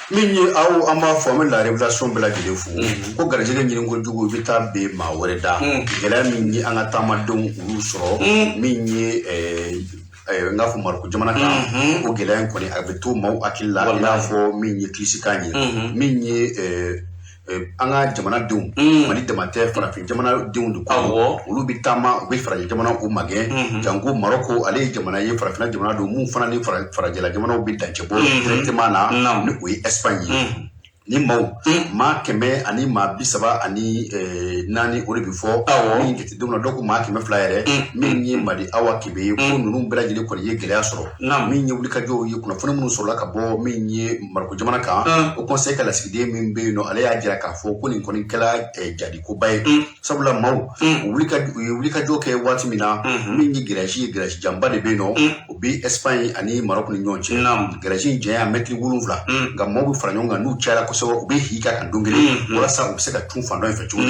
minni aw ama former la révélation bela de fu ko garjege nyini ngo dugo bita be ma woreda gela minni anga tamadon ulu soro minni nga fo marko jamana ka o gela en ko ni abeto maw akilla ina fo minni klisikani minni anga jamana dum mali demate farafin jamana dum du ko ulu bitama be faraje jamana o mage jango maroko ale jamana ye farafina jamana do mu fana ni faraje la jamana o bidanche bo directement na ni o Espagne ni maw ma keme ani ma bisaba ani nani ori before min geti dum do ko ma keme flyer min ni madi awa kibe ko nunu bela jeli ko ye gele asoro min ni wuli ka jo ye kuna fona mun so la ka bo min ni marko jamana ka o conseil kala sigide min be no ale ya jira ka fo ko ni kala jadi ko bay sabula maw wuli ka jo ke wati mina min ni giraji jamba de be no o bi Espagne ani Maroc ni nyonche giraji je ya metri wulunfla ga maw fara nyonga nu chala so be hika kan dongele wala sa ubseka tun fando infection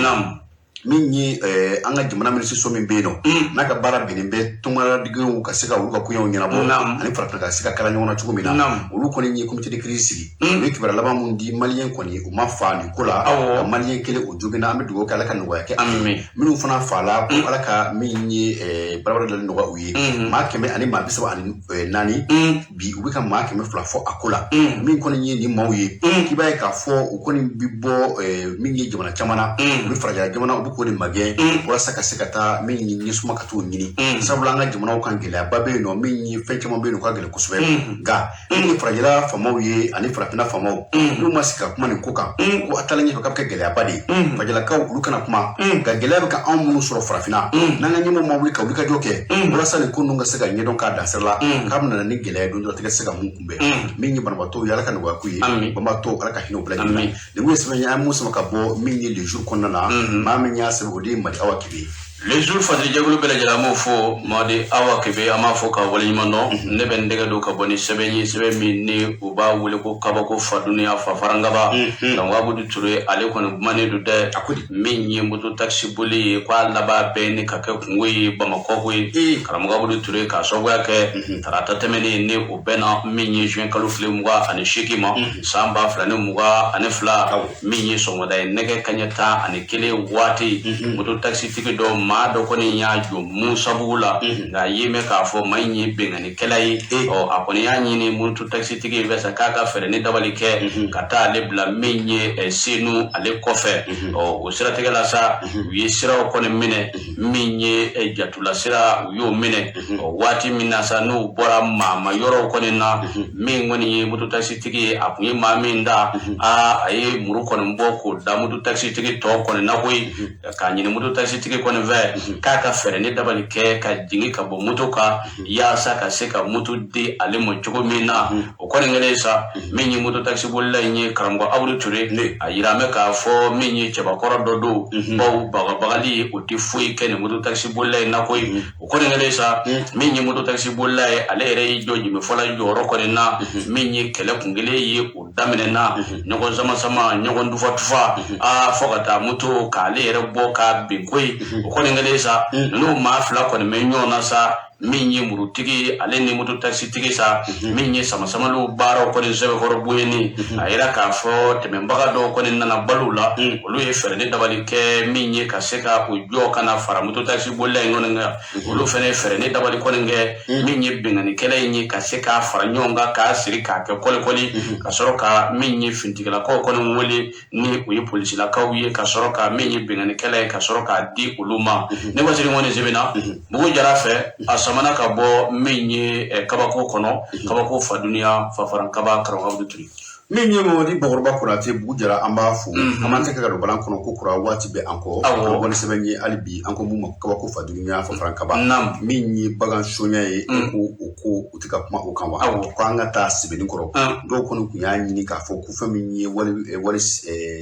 minni anga jamana ministre so min beno naka bara benimbe tumara digu ka sika uluka kuyo nyana bo ani farata ka sika kala nyona chugo mina ulu koni nyi comité de crise ni kibara laba mundi malien koni o mafa ni kula malien kele o jogina ambe dugo kala kan wa ke minu fana fala ko alaka minni barabara dal no wa uyi ma keme ani ma bisaba ani nani bi ubika ma keme fla fo akula min koni nyi ni mawye kibaye ka fo o koni bibbo minni jamana chamana ulu faraja jamana ko ni mage wala saka sekata min ni suma ka to nyini sabula nga jamana kan gele babe no min ni fenche mo be no ka gele kusube ga ni frajila famawiye ani frapina famaw lu masika kuma ni koka ko atalanyi ka ka gele abade frajila ka lu kana kuma ga gele ka an munu soro frafina nanga nyimo mo wuli ka wuli ka joke wala sale ko nunga sega nyedon ka dasirla kamna ni gele don do tega sega mun kumbe min ni banba to yala kan wa kuyi bamba to ala ka hino bla ni we sema ya musa ka bo min ni le jour konnana ma min ya sabu madi awa kibe les jours fadri jagulu bela jala mo fo madi awa kibe ama fo ka wali mano ne ben ndega do ka boni sebe mi ni uba wuli ko kaba ko fadunia fa farangaba na wabudu ture ale ko mane do de min yi mutu taxi buli ko laba be ni ka ka ngui bamako ko karam wabudu ture ka so gwa ke tarata temeni ni ubena min yi jwen kalu flemwa ani shikima samba flane muga ani fla min yi so ngoda nege kanyata ani kile wati mutu taxi tikido ma do koni ya jo musa bula ga yime ka fo manyi bengani kelai o akoni ya nyini muntu taxi tigi besa kaka fere ni dabali ke kata le bla menye sinu ale kofe o sira tegala sa wi sira ko ne mine menye jatula sira yo mine o wati minasa no bora mama yoro ko ne na min woni mutu taxi tigi apunyi maminda ayi muru ko ne mboko da mutu taxi tigi to ko ne na koy ka nyini mutu taxi tigi ko ne kaka fere ni dabali ke ka jingi ka bo mutu ka ya sa ka se ka mutu di ale mo jogo mina o ko ngene sa minyi mutu taxi bolla nyi karamgo awru ture ayira me ka fo minyi cheba koro dodo bo bagali o ti fui ke ne mutu taxi bolla na koy o ko ngene sa minyi mutu taxi bolla ale re joji me fola joro ko na minyi kele kungele yi o damene na nyogo sama nyogo ndufa tufa fogata mutu ka ale re bo ka binkoi o ko ngene sa no ma fla ko me nyona sa min ye murutigi ale ni moto taxi tigi sa min ye samasamalu baaraw kɔni sɛbɛkɔrɔ buyeni a yira k'a fɔ tɛmɛbaga dɔw kɔni nana balo la olu ye fɛɛrɛ ni dabali kɛ min ye ka se ka o jɔ kana fara moto taxi bolila in kɔni kan olu fɛnɛ ye fɛɛrɛ ni dabali kɔni kɛ min ye benganikɛla in ye ka se k'a fara ɲɔgɔn kan k'a siri k'a kɛ kɔlikɔli ka sɔrɔ ka min ye fintigilakaw kɔni wele ni o ye polisilakaw ye ka sɔrɔ ka min ye benganikɛla ye ka sɔrɔ k'a di olu ma ne wasiri kɔni sɛbɛnna Bugu Jara fɛ a samana ka bɔ min ye kabako kɔnɔ kabako faduniya fafaran kaba Karamɔgɔ Abudu Ture min ye Mamadi Bakɔrɔba Konate Bugu Jara an b'a fo an m'an tɛ ka don balan kɔnɔ ko kura waati bɛ an kɔ kɔni sɛbɛn ye hali bi an ko mun ma kabako faduniya fafaran kaba min ye bagan soɲa ye ko u tɛ ka kuma o kan wa ko an ka taa sɛbɛnni kɔrɔ dɔw kɔni tun y'a ɲini k'a fɔ ko fɛn min ye wali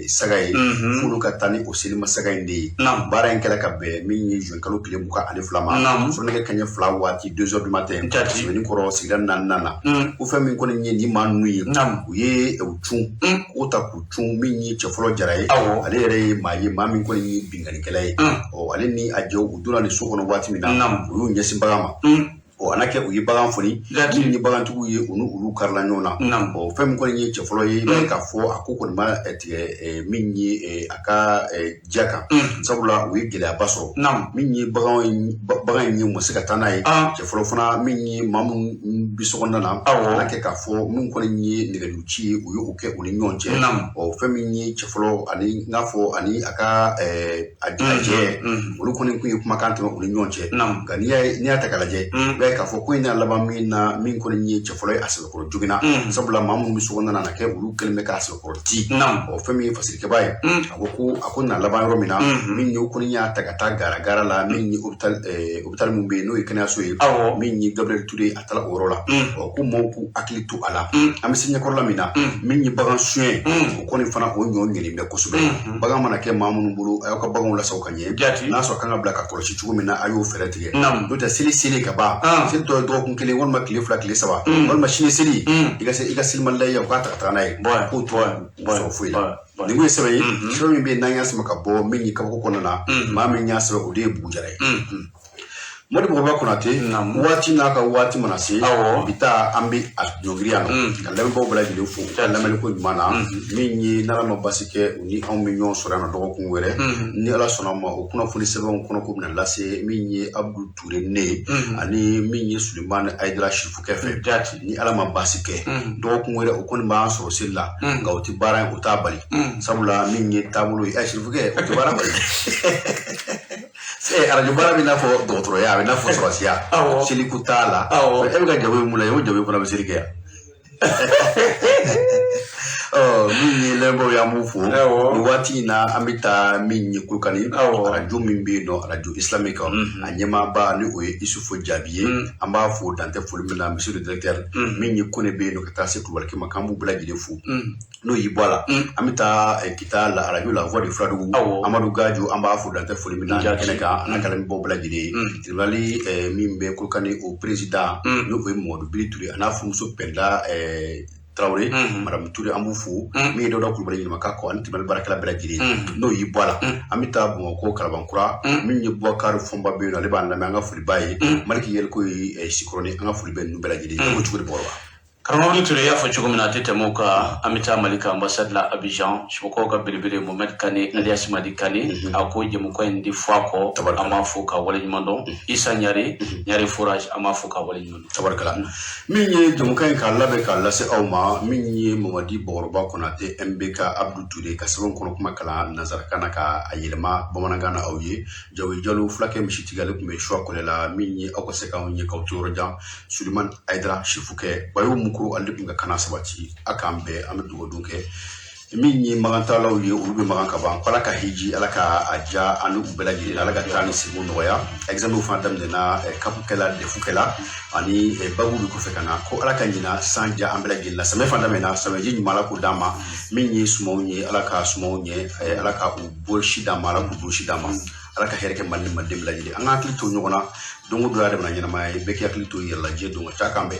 saga ye f'olu ka taa ni o selima saga in de ye baara in kɛla ka bɛn min ye juin kalo tile 22 ma fo nɛgɛ kaɲɛ 2 waati 2 heures du matin sɛbɛnni kɔrɔ sigida 4 na ko fɛn min kɔni ye ni maa ninnu ye u ye u cun k'o ta k'u cun min ye cɛfɔlɔ Jara ye ale yɛrɛ ye maa min kɔni ye binganikɛla ye ale ni a jɛw u donna ni so kɔnɔ waati min na u y'u ɲɛsin bagan ma ana kɛ u ye bagan foni min ni bagantigiw ye u ni olu karila ɲɔgɔn na fɛn min kɔni ye cɛfɔlɔ ye i b'a ye k'a fɔ a ko kɔni ma tigɛ min ye a ka diya kan sabula u ye gɛlɛyaba sɔrɔ min ye bagan in ye u ma se ka taa n'a ye cɛfɔlɔ fana min ye maa min bi so kɔnɔna na ana kɛ k'a fɔ min kɔni ye nɛgɛjuruci ye u ye o kɛ u ni ɲɔgɔn cɛ fɛn min ye cɛfɔlɔ ani n'a fɔ ani a ka a jɛ olu kɔni kun ye kumakan tɛmɛ u ni ɲɔgɔn cɛ nka n'i y'a ta k'a lajɛ k'a fɔ ko in y'a laban min na min kɔni ye cɛfɔlɔ ye a sɛbɛkɔrɔ joginna sabula maa minnu bɛ so kɔnɔna na kɛ olu kɛlen bɛ k'a sɛbɛkɔrɔ ti fɛn min ye fasirikɛba ye a ko na laban yɔrɔ min na min ye o kɔni y'a ta ka taa gara la min ye hôpital min bɛ yen n'o ye kɛnɛyaso ye min ye Gabriel Ture a taara o yɔrɔ la ko maaw k'u hakili to a la an bɛ se ɲɛkɔrɔla min na min ye bagan suɲɛ o kɔni fana o ɲɔ ɲɛnen bɛ kosɛbɛ bagan mana kɛ maa minnu bolo a y'aw ka baganw lasago ka ɲɛ n'a sɔrɔ kan ka bila ka kɔlɔsi cogo min na a y'o fɛɛrɛ tigɛ n'o tɛ seli ka ban tɔ dɔgɔkun kelen walima tile 2 tile 3 walima sini seli i ka selimala ya u k'a ta ka taa n'a ye k'o tɔ sɔrɔ foyi la nin kun ye sɛbɛn ye sɛbɛn min bɛ yen n'an y'a sɛbɛn ka bɔ min ye kabako kɔnɔna na maa min y'a sɛbɛn o de ye Bugu Jara ye Mamadi Bakɔrɔba Konate waati n'a ka waati mana se bi taa an bɛ a ɲɔngiri yan nɔ ka lamɛnbaaw bɛɛ lajɛlen fo ka lamɛnni ko ɲuman na min ye n'Ala ma basi kɛ u ni anw bɛ ɲɔgɔn sɔrɔ yan nɔ dɔgɔkun wɛrɛ ni Ala sɔnna ma o kunnafoni sɛbɛnw kɔnɔ ko bɛna lase min ye Abudu Ture ne ani min ye Sulemani Ayidara Sifukɛ fɛ ni Ala ma basi kɛ dɔgɔkun wɛrɛ o kɔni b'an sɔrɔ seli la nka o tɛ baara in o t'a bali sabula min ye taabolo ye Sifukɛ o tɛ baara bali arajo baara bɛ n'a fɔ dɔgɔtɔrɔya a bɛ n'a fɔ sɔrɔsiya seliku t'a la e bɛ ka jago ye mun na o jago fana bɛ seli kɛ yan min ye lamɛnbaaw y'an b'u fo nin waati in na an bɛ taa min ye Kolokani arajo min bɛ yen nɔ arajo islamique a ɲɛmaaba ni o ye Isufu Jaabi ye an b'a fo dantɛ foli min na monsieur le directeur min ye Kone bɛ yen nɔ ka taa se Kulubaliki ma k'an b'u bɛɛ lajɛlen fo n'o y'i bɔ a la an bɛ taa kita la arajo la voix de Filadugu Amadu Gajo an b'a fo dantɛ foli min na kɛnɛ kan an ka lamɛnbaaw bɛɛ lajɛlen ye tribunali min bɛ Kolokani o président n'o ye Mamadu Bili Ture a n'a furumuso Pɛnda Traoré Madame Ture an b'u fo min ye Dawuda Kulubali ɲamakala kɔ ani tribunal baarakɛla bɛɛ lajɛlen n'o y'i bɔ a la an bɛ taa Bamakɔ Kalabankura min ye Bubakari Fɔnba bɛ yen nɔ ale b'an lamɛn an ka foli b'a ye Maliki Yeliko ye Sikɔrɔni an ka foli bɛ ninnu bɛɛ lajɛlen ye o cogo de bɔra wa Karamɔgɔ Abudu Ture y'a fɔ cogo min na a tɛ tɛmɛ o kan an bɛ taa Mali ka ambassade la Abidjan Sibɔkaw ka belebele Mohamed Kane alias Madi Kane a ko jɛmukan in di fɔ a kɔ an b'a fo ka waleɲuman dɔn Isa Ɲare forage an b'a fo ka waleɲuman dɔn tabarikala min ye jɛmukan in k'a labɛn k'a lase aw ma min ye Mamadi Bakɔrɔba Konate MBK Abudu Ture ka sɛbɛn kɔnɔ kuma kalan nanzarakan na ka a yɛlɛma bamanankan na aw ye Jawo Jalo fulakɛ misitigi ale tun bɛ choix kɔlɛ la min ye aw ka se k'anw ye k'aw to yɔrɔ jan Sulemani Ayidara Sifukɛ Bayo ko ale tun ka kana sabati a k'an bɛɛ an bɛ dugawu kɛ min ye magantalaw ye olu bɛ magan ka ban ko Ala ka hiji Ala ka a ja ani u bɛɛ lajɛlen Ala ka taa ni segu nɔgɔya examen fana daminɛna kapukɛla defukɛla ani babu bɛ kɔfɛ ka na ko Ala ka ɲina san ja an bɛɛ lajɛlen la samiyɛ fana daminɛna samiyɛji ɲuman Ala k'o d'an ma min ye sumanw ye Ala ka sumanw ɲɛ Ala ka u bɔsi d'an ma Ala k'u bɔsi d'an ma Ala ka hɛrɛ kɛ Mali ni maliden bɛɛ lajɛlen an ka hakili to ɲɔgɔn na don o don y'a damana ɲɛnamaya ye bɛɛ k'i hakili to i yɛrɛ la diɲɛ don o ca kan bɛɛ